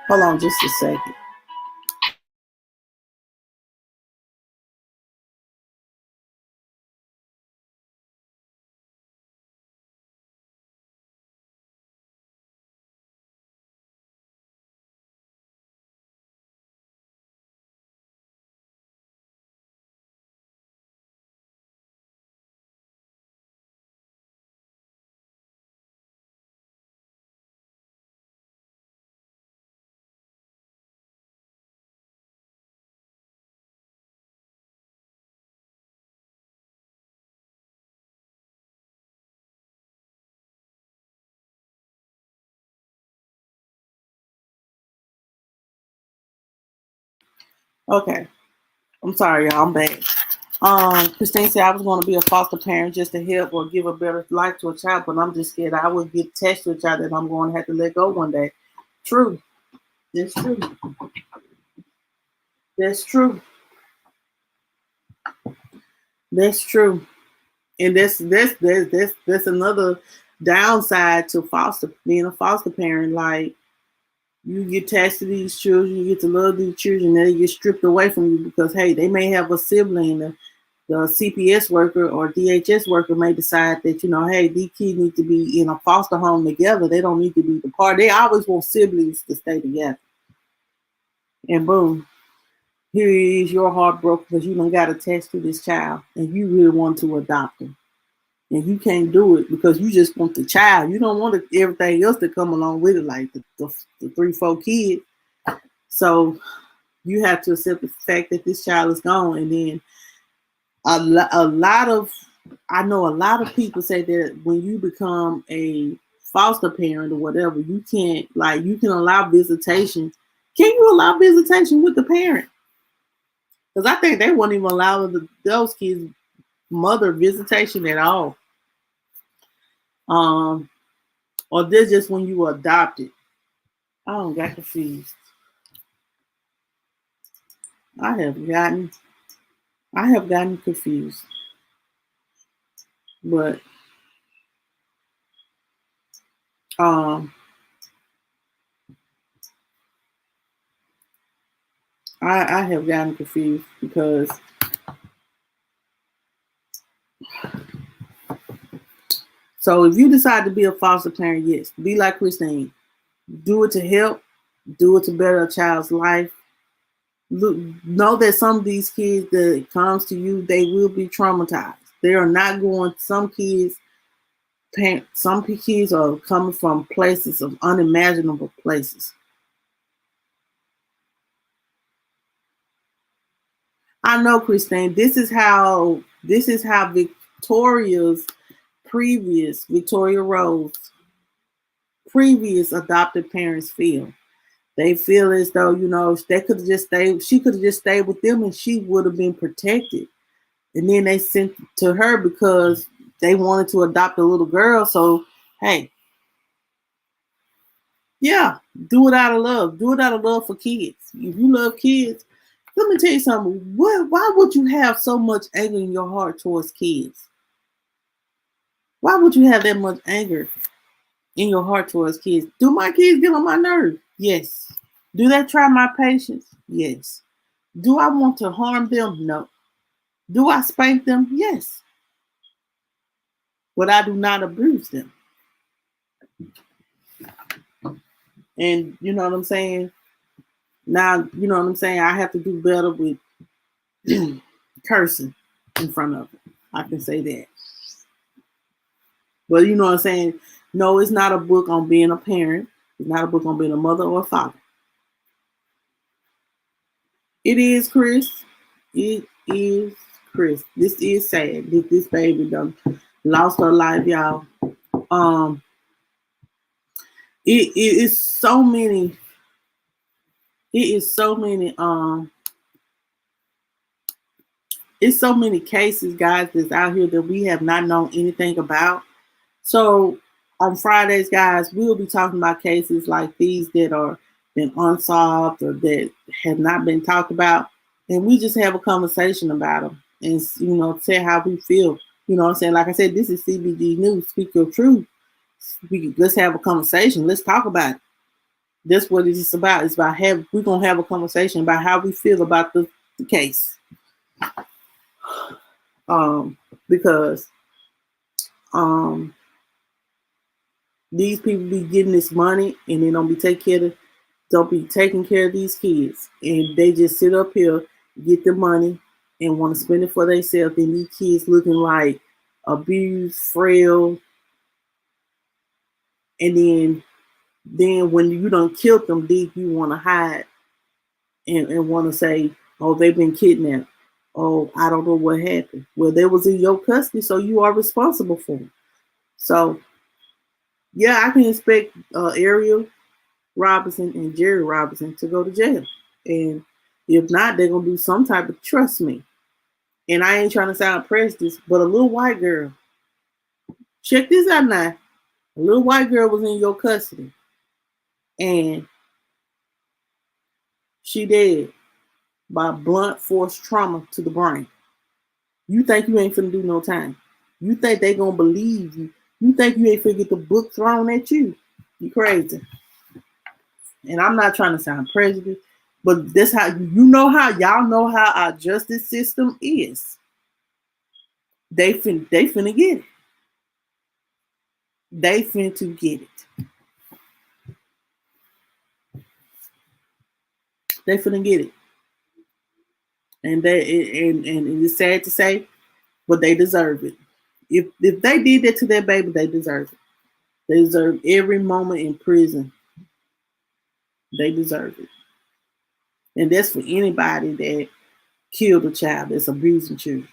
hold on just a second. Okay. I'm sorry, y'all. I'm back. Christine said I was going to be a foster parent just to help or give a better life to a child, but I'm just scared I would get attached to a child that I'm going to have to let go one day. True. That's true. That's true. That's true. And that's another downside to being a foster parent. Like, you get attached to these children, you get to love these children, and they get stripped away from you because, hey, they may have a sibling. The CPS worker or DHS worker may decide that, hey, these kids need to be in a foster home together. They don't need to be apart. They always want siblings to stay together. And boom, here is your heart broken because you done got attached to this child and you really want to adopt him. And you can't do it because you just want the child. You don't want everything else to come along with it, like the 3-4 kids. So you have to accept the fact that this child is gone. And then I know a lot of people say that when you become a foster parent or whatever, you can allow visitation. Can you allow visitation with the parent? Because I think they won't even allow those kids' mother visitation at all. Or they're just when you were adopted. I don't got confused. I have gotten confused. But I have gotten confused because so if you decide to be a foster parent, yes, be like Christine. Do it to help, do it to better a child's life. Look, know that some of these kids that comes to you, they will be traumatized. They are not going, some kids are coming from places of unimaginable places. I know, Christine, this is how Victoria Rose previous adopted parents feel. They feel as though, they could have just stayed, she could have just stayed with them and she would have been protected. And then they sent to her because they wanted to adopt a little girl. So, hey, yeah, do it out of love. Do it out of love for kids. If you love kids, let me tell you something. Why would you have so much anger in your heart towards kids? Why would you have that much anger in your heart towards kids? Do my kids get on my nerves? Yes. Do they try my patience? Yes. Do I want to harm them? No. Do I spank them? Yes. But I do not abuse them. And you know what I'm saying? Now, you know what I'm saying? I have to do better with cursing in front of them. I can say that. But you know what I'm saying? No, it's not a book on being a parent. It's not a book on being a mother or a father. It is, Chris. It is, Chris. This is sad. This baby done lost her life, y'all. It is so many. It's so many cases, guys, that's out here that we have not known anything about. So on Fridays, guys, we'll be talking about cases like these that are been unsolved or that have not been talked about. And we just have a conversation about them and, say how we feel. You know what I'm saying? Like I said, this is CBD News, Speak Your Truth. Let's have a conversation. Let's talk about it. That's what it is about. It's about we're going to have a conversation about how we feel about the case. Because these people be getting this money and they don't be taking care of these kids. And they just sit up here, get the money, and want to spend it for themselves. And these kids looking like abused, frail. And then when you done killed them deep, you want to hide and want to say, oh, they've been kidnapped. Oh, I don't know what happened. Well, they was in your custody, so you are responsible for them. So, yeah, I can expect Ariel Robinson and Jerry Robinson to go to jail. And if not, they're going to do some type of, trust me, And I ain't trying to sound prejudiced, but a little white girl. Check this out now. A little white girl was in your custody, and she dead by blunt force trauma to the brain. You think you ain't finna do no time. You think they gonna believe you. You think you ain't finna get the book thrown at you. You crazy. And I'm not trying to sound prejudiced, but that's how y'all know how our justice system is. They finna get it. They finna get it. They finna get it. And it's sad to say, but they deserve it. If they did that to their baby, they deserve it. They deserve every moment in prison. They deserve it. And that's for anybody that killed a child, that's abusing children.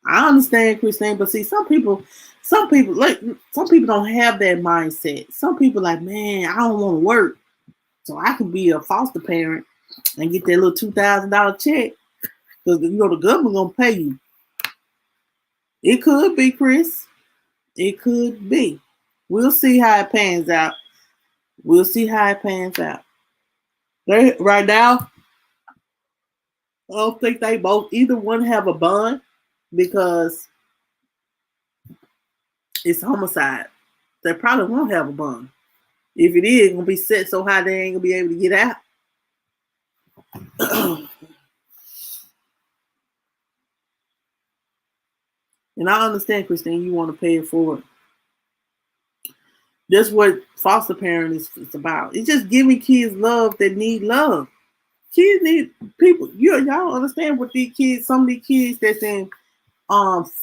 I understand, Christine, but see, some people don't have that mindset. Some people like, man, I don't want to work, so I can be a foster parent and get that little $2,000 check because the government gonna pay you. It could be, Chris. It could be. We'll see how it pans out. Right now, I don't think they either one have a bond because it's homicide. They probably won't have a bond. If it is, it's gonna be set so high they ain't gonna be able to get out. And I understand, Christine, you want to pay it forward. That's what foster parent is about. It's just giving kids love that need love. Kids need people. Y'all understand what these kids, some of these kids that's in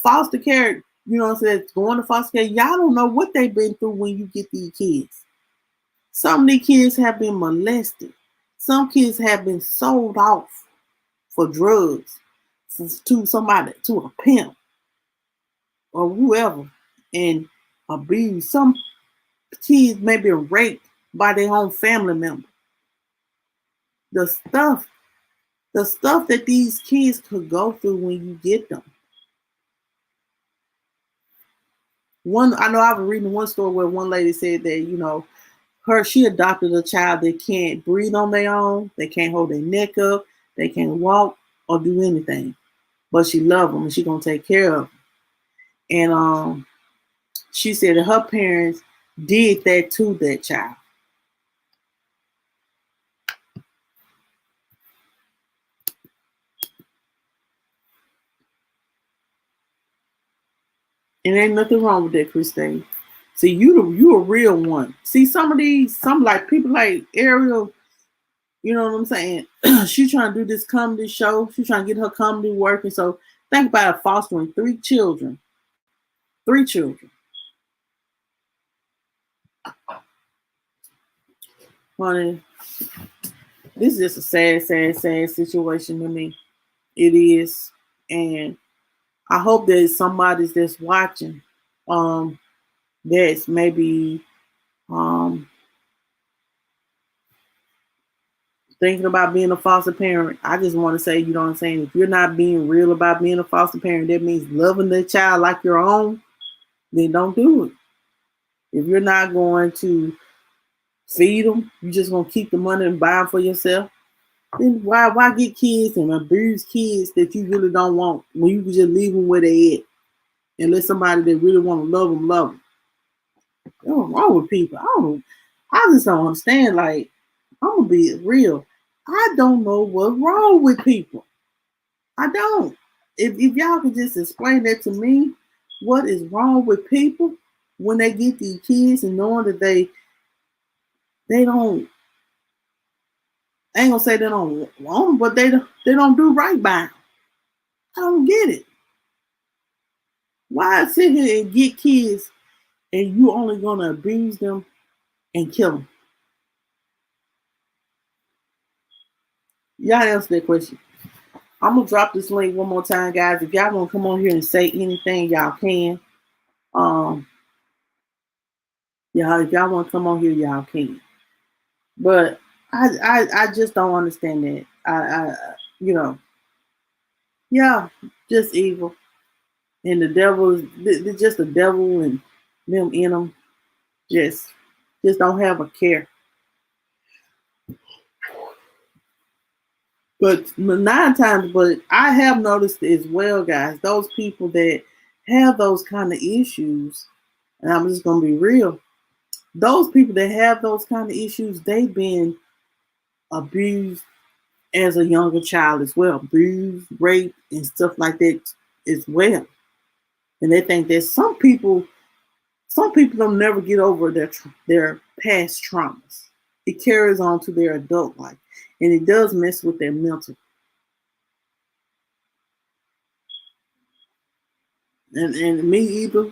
foster care, you know what I'm saying, going to foster care, y'all don't know what they've been through when you get these kids. Some of these kids have been molested. Some kids have been sold off for drugs to somebody, to a pimp or whoever, and abused. Some kids may be raped by their own family member. The stuff that these kids could go through when you get them. I know I was reading one story where one lady said that, she adopted a child that can't breathe on their own, they can't hold their neck up, they can't walk or do anything. But she loved them and she's gonna take care of them. And she said that her parents did that to that child. And ain't nothing wrong with that, Christine. See, you a real one. See, some like people like Ariel, you know what I'm saying? She trying to do this comedy show. She trying to get her comedy working. So think about her fostering 3 children. 3 children. Honey, this is just a sad, sad, sad situation to me. It is. And I hope there's somebody that's watching that's maybe thinking about being a foster parent. I just want to say, you know what I'm saying, if you're not being real about being a foster parent, that means loving the child like your own, then don't do it. If you're not going to feed them, you just gonna keep the money and buy them for yourself, then why get kids and abuse kids that you really don't want when you can just leave them where they at and let somebody that really want to love them. What's wrong with people? I just don't understand. Like, I'm gonna be real. I don't know what's wrong with people. I don't. If y'all could just explain that to me, what is wrong with people when they get these kids and knowing that they don't, I ain't gonna say they don't want them, but they don't do right by them. I don't get it. Why sit here and get kids and you only gonna abuse them and kill them? Y'all answer that question. I'm gonna drop this link one more time, guys. If y'all wanna come on here and say anything, y'all can. If y'all wanna come on here, y'all can. But I just don't understand that. Yeah, just evil. And the devil is just the devil and them in them. Just, just don't have a care. But nine times, but I have noticed as well, guys, those people that have those kind of issues, and I'm just gonna be real, those people that have those kind of issues, they've been abused as a younger child as well, abused, raped, and stuff like that as well. And they think that some people don't never get over their past traumas. It carries on to their adult life, and it does mess with their mental. And me either.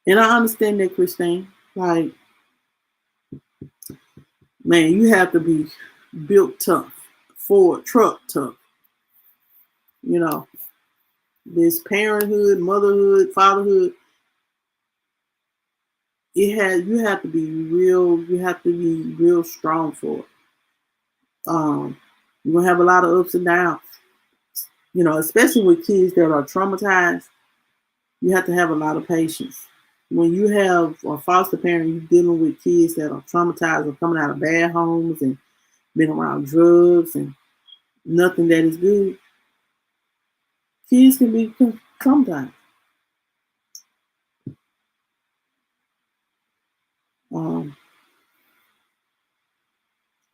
And I understand that, Christine. Like, man, you have to be built tough, Ford truck tough. You know, this parenthood, motherhood, fatherhood. You have to be real. You have to be real strong for it. You're gonna have a lot of ups and downs. You know, especially with kids that are traumatized. You have to have a lot of patience. When you have a foster parent, you're dealing with kids that are traumatized or coming out of bad homes and been around drugs and nothing that is good. Kids can be traumatized. Um,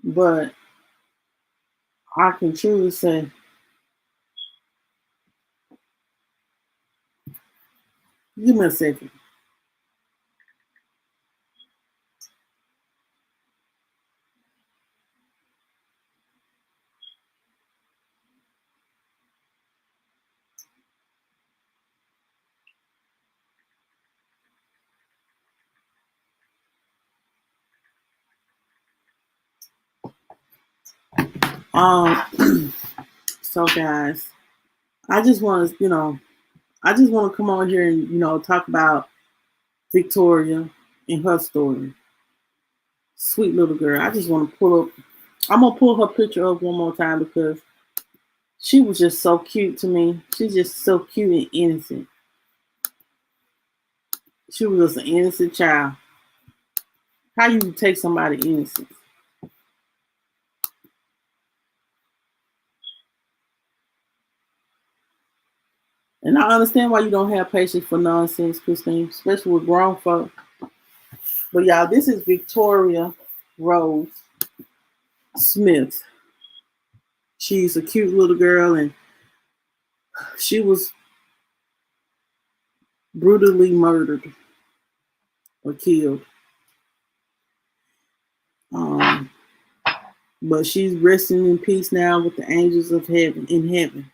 but I can truly say, give me a second. So guys, I just want to, I just want to come on here and, talk about Victoria and her story. Sweet little girl. I just want to I'm going to pull her picture up one more time because she was just so cute to me. She's just so cute and innocent. She was just an innocent child. How you take somebody innocent? And I understand why you don't have patience for nonsense, Christine, especially with grown folk. But y'all, this is Victoria Rose Smith. She's a cute little girl, and she was brutally murdered or killed. Um, but she's resting in peace now with the angels of heaven in heaven.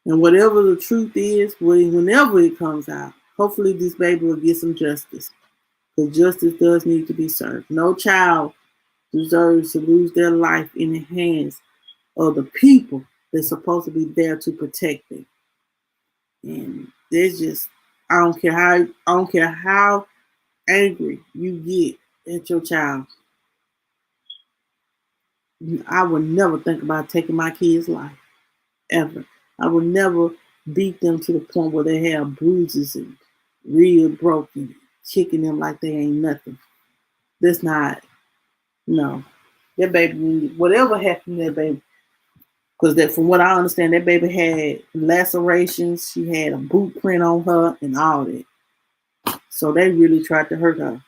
And whatever the truth is, whenever it comes out, hopefully this baby will get some justice. Because justice does need to be served. No child deserves to lose their life in the hands of the people that's supposed to be there to protect them. And there's just I don't care how angry you get at your child. I would never think about taking my kid's life. Ever. I would never beat them to the point where they have bruises and real broken, kicking them like they ain't nothing. That's not, no. That baby, whatever happened to that baby, because that, from what I understand, that baby had lacerations. She had a boot print on her and all that. So they really tried to hurt her.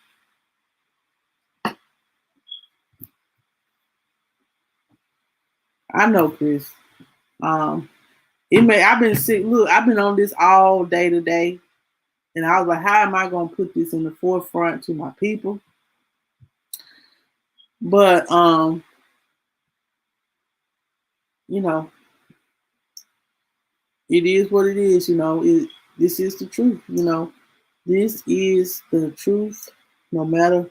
I know, Chris. I've been sick. Look, I've been on this all day today, and I was like, how am I gonna put this in the forefront to my people? But you know, it is what it is. This is the truth. This is the truth. No matter,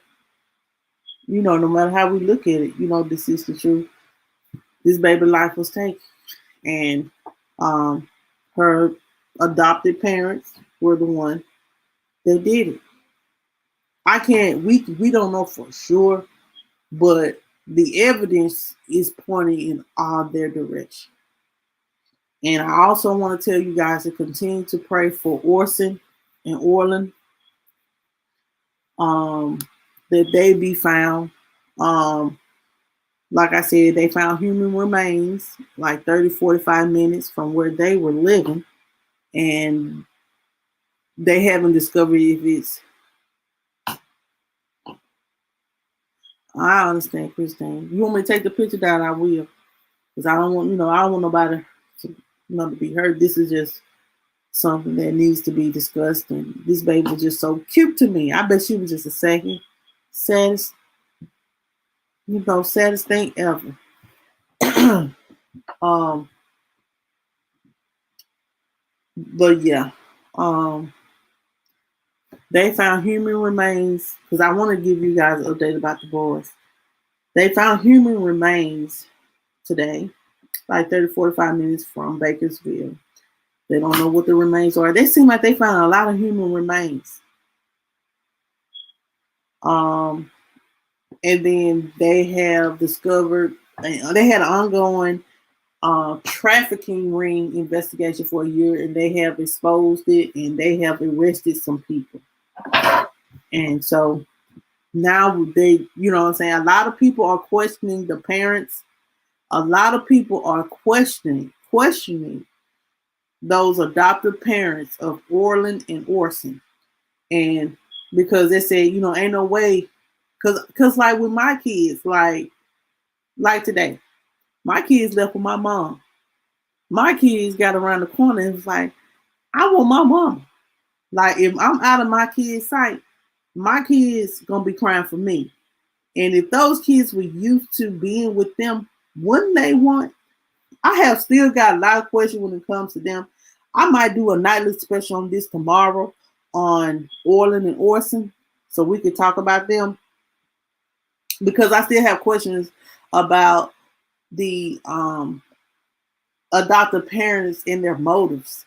no matter how we look at it, this is the truth. This baby life was taken, and her adopted parents were the one that did it. I can't. We don't know for sure, but the evidence is pointing in all their direction. And I also want to tell you guys to continue to pray for Orson and Orland, that they be found. Um, like I said, they found human remains like 30, 45 minutes from where they were living. And they haven't discovered if it's. I understand, Christine. You want me to take the picture down? I will, because I don't want I don't want nobody to be hurt. This is just something that needs to be discussed. And this baby was just so cute to me. I bet she was just a second saddest, saddest thing ever. But yeah, they found human remains, because I want to give you guys an update about the boys. They found human remains today, like 30, 45 minutes from Bakersville. They don't know what the remains are. They seem like they found a lot of human remains. And then they have discovered, they had an ongoing trafficking ring investigation for a year, and they have exposed it, and they have arrested some people. And so now they, what I'm saying, a lot of people are questioning the parents. A lot of people are questioning those adoptive parents of Orland and Orson. And because they said, ain't no way, because like with my kids, like today, my kids left with my mom. My kids got around the corner and was like, I want my mom. Like, if I'm out of my kids' sight, my kids gonna be crying for me. And if those kids were used to being with them, wouldn't they want? I have still got a lot of questions when it comes to them. I might do a nightly special on this tomorrow on Orland and Orson, so we could talk about them, because I still have questions about the adoptive parents and their motives.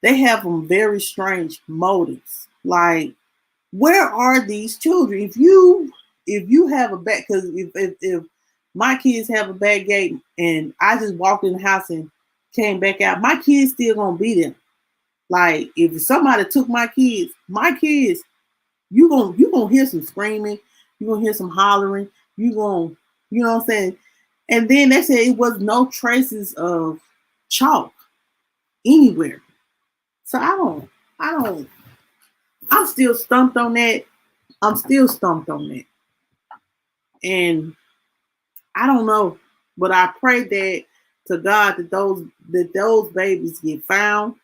They have some very strange motives. Like, where are these children? If you have a bad, because if my kids have a bad gate and I just walked in the house and came back out, my kids still gonna be there. Like, if somebody took my kids, you gonna hear some screaming, you gonna hear some hollering, you know what I'm saying? And then they said it was no traces of chalk anywhere. So I'm still stumped on that. And I don't know, but I pray that to God that those babies get found,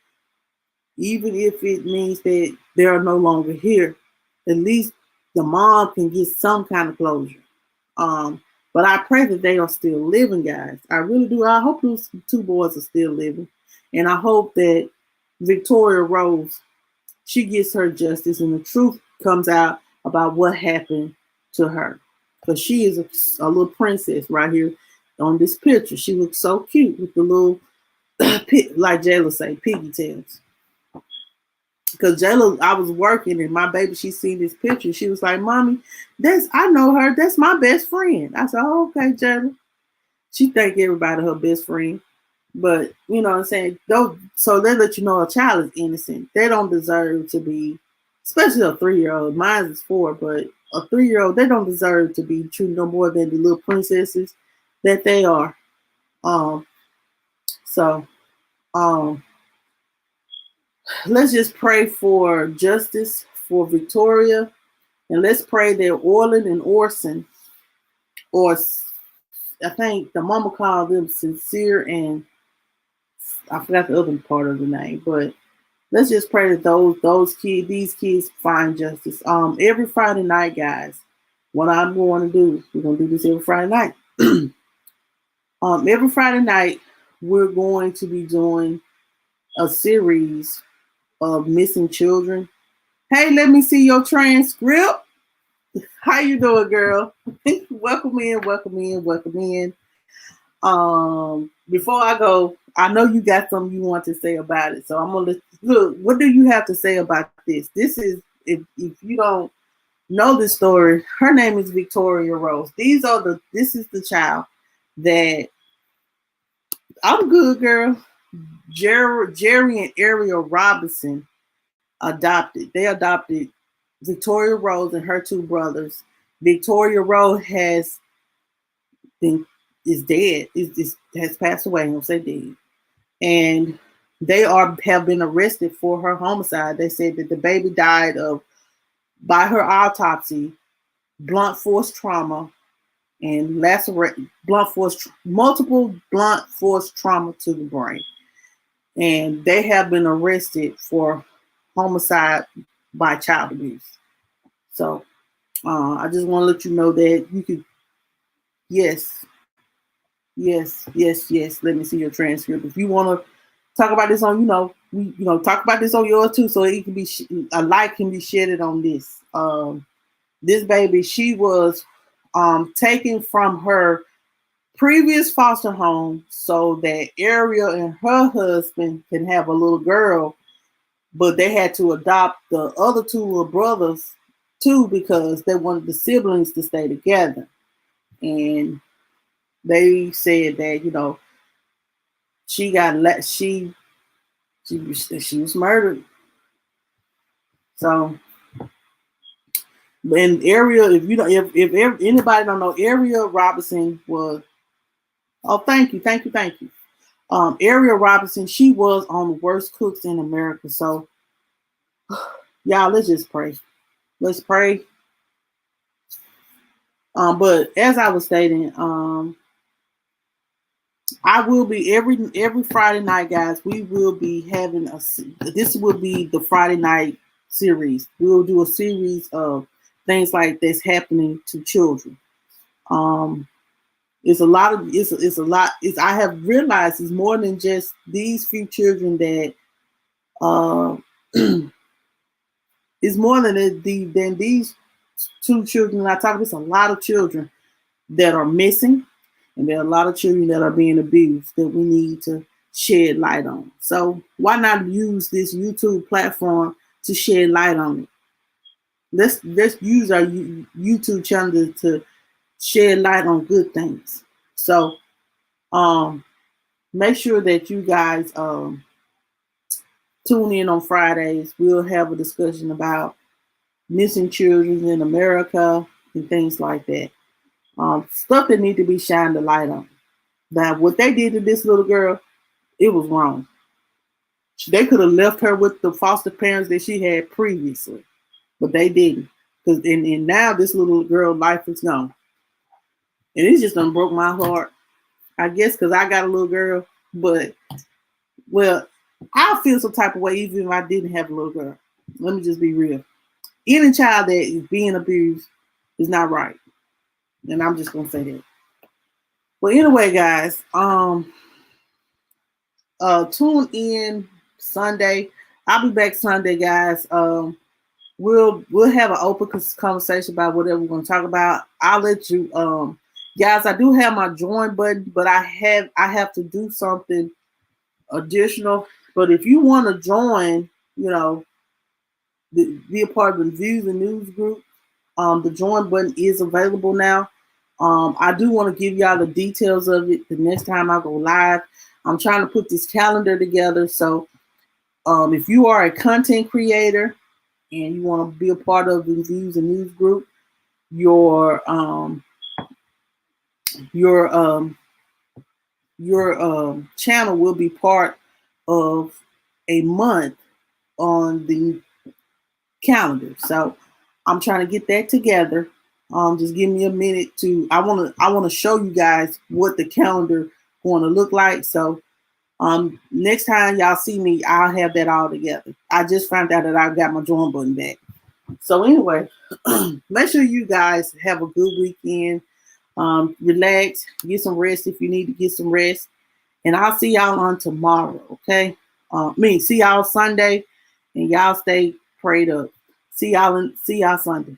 even if it means that they are no longer here. At least the mom can get some kind of closure. But I pray that they are still living, guys. I really do. I hope those two boys are still living, and I hope that Victoria Rose, she gets her justice and the truth comes out about what happened to her. Because she is a little princess right here on this picture. She looks so cute with the little, like Jayla say, piggy tails. Because Jayla, I was working and my baby, she seen this picture. She was like, Mommy, I know her. That's my best friend. I said, oh, okay, Jayla. She think everybody her best friend. But, you know what I'm saying? So they let you know a child is innocent. They don't deserve to be, especially a 3-year-old. Mine is 4, but a 3-year-old, they don't deserve to be treated no more than the little princesses that they are. So let's just pray for justice for Victoria, and let's pray that Orland and Orson, or I think the mama called them Sincere, and I forgot the other part of the name, but let's just pray that these kids find justice. Every Friday night, guys, what I'm going to do, we're going to do this every Friday night. Every Friday night, we're going to be doing a series of missing children. Hey, let me see your transcript. How you doing, girl? Welcome in. Before I go, I know you got something you want to say about it, so I'm gonna look. What do you have to say about this? This is, if you don't know this story, her name is Victoria Rose. This is the child that, I'm good, girl. Jerry and Ariel Robinson adopted. They adopted Victoria Rose and her two brothers. Victoria Rose is dead. Has passed away. I'm gonna say dead. And they have been arrested for her homicide. They said that the baby died of, by her autopsy, blunt force trauma and multiple blunt force trauma to the brain. And they have been arrested for homicide by child abuse. So I just want to let you know that you could, yes. Let me see your transcript. If you want to talk about this on, talk about this on yours too, so it can be a light can be shedded on this. This baby, she was taken from her previous foster home so that Ariel and her husband can have a little girl, but they had to adopt the other two little brothers too because they wanted the siblings to stay together. And they said that she was murdered. So, and Ariel, if anybody don't know, Ariel Robinson was. Oh, thank you. Ariel Robinson, she was on the worst cooks in America. So, y'all, let's just pray. Let's pray. But as I was stating, I will be every Friday night, guys. We will be having this will be the Friday night series. We will do a series of things like this happening to children. It's a lot. I have realized it's more than just these few children that it's more than these two children I talk about. It's a lot of children that are missing. And there are a lot of children that are being abused that we need to shed light on. So why not use this YouTube platform to shed light on it? Let's use our YouTube channel to shed light on good things. So make sure that you guys tune in on Fridays. We'll have a discussion about missing children in America and things like that. Stuff that need to be shined a light on. Now, what they did to this little girl, it was wrong. They could have left her with the foster parents that she had previously, but they didn't. And now this little girl's life is gone. And it just done broke my heart. I guess because I got a little girl, but, well, I'll feel some type of way even if I didn't have a little girl. Let me just be real. Any child that is being abused is not right. And I'm just gonna say that. Well, anyway, guys, tune in Sunday. I'll be back Sunday, guys. We'll have an open conversation about whatever we're gonna talk about. I'll let you, guys. I do have my join button, but I have to do something additional. But if you want to join, be a part of the Views and News group, the join button is available now. I do want to give y'all the details of it the next time I go live. I'm trying to put this calendar together. So if you are a content creator and you want to be a part of the Views and News group, your channel will be part of a month on the calendar. So I'm trying to get that together. Just give me a minute I want to show you guys what the calendar going to look like. So next time y'all see me, I'll have that all together. I just found out that I got my join button back. So anyway, make sure you guys have a good weekend. Relax, get some rest if you need to get some rest. And I'll see y'all on tomorrow, okay? See y'all Sunday, and y'all stay prayed up. See y'all Sunday.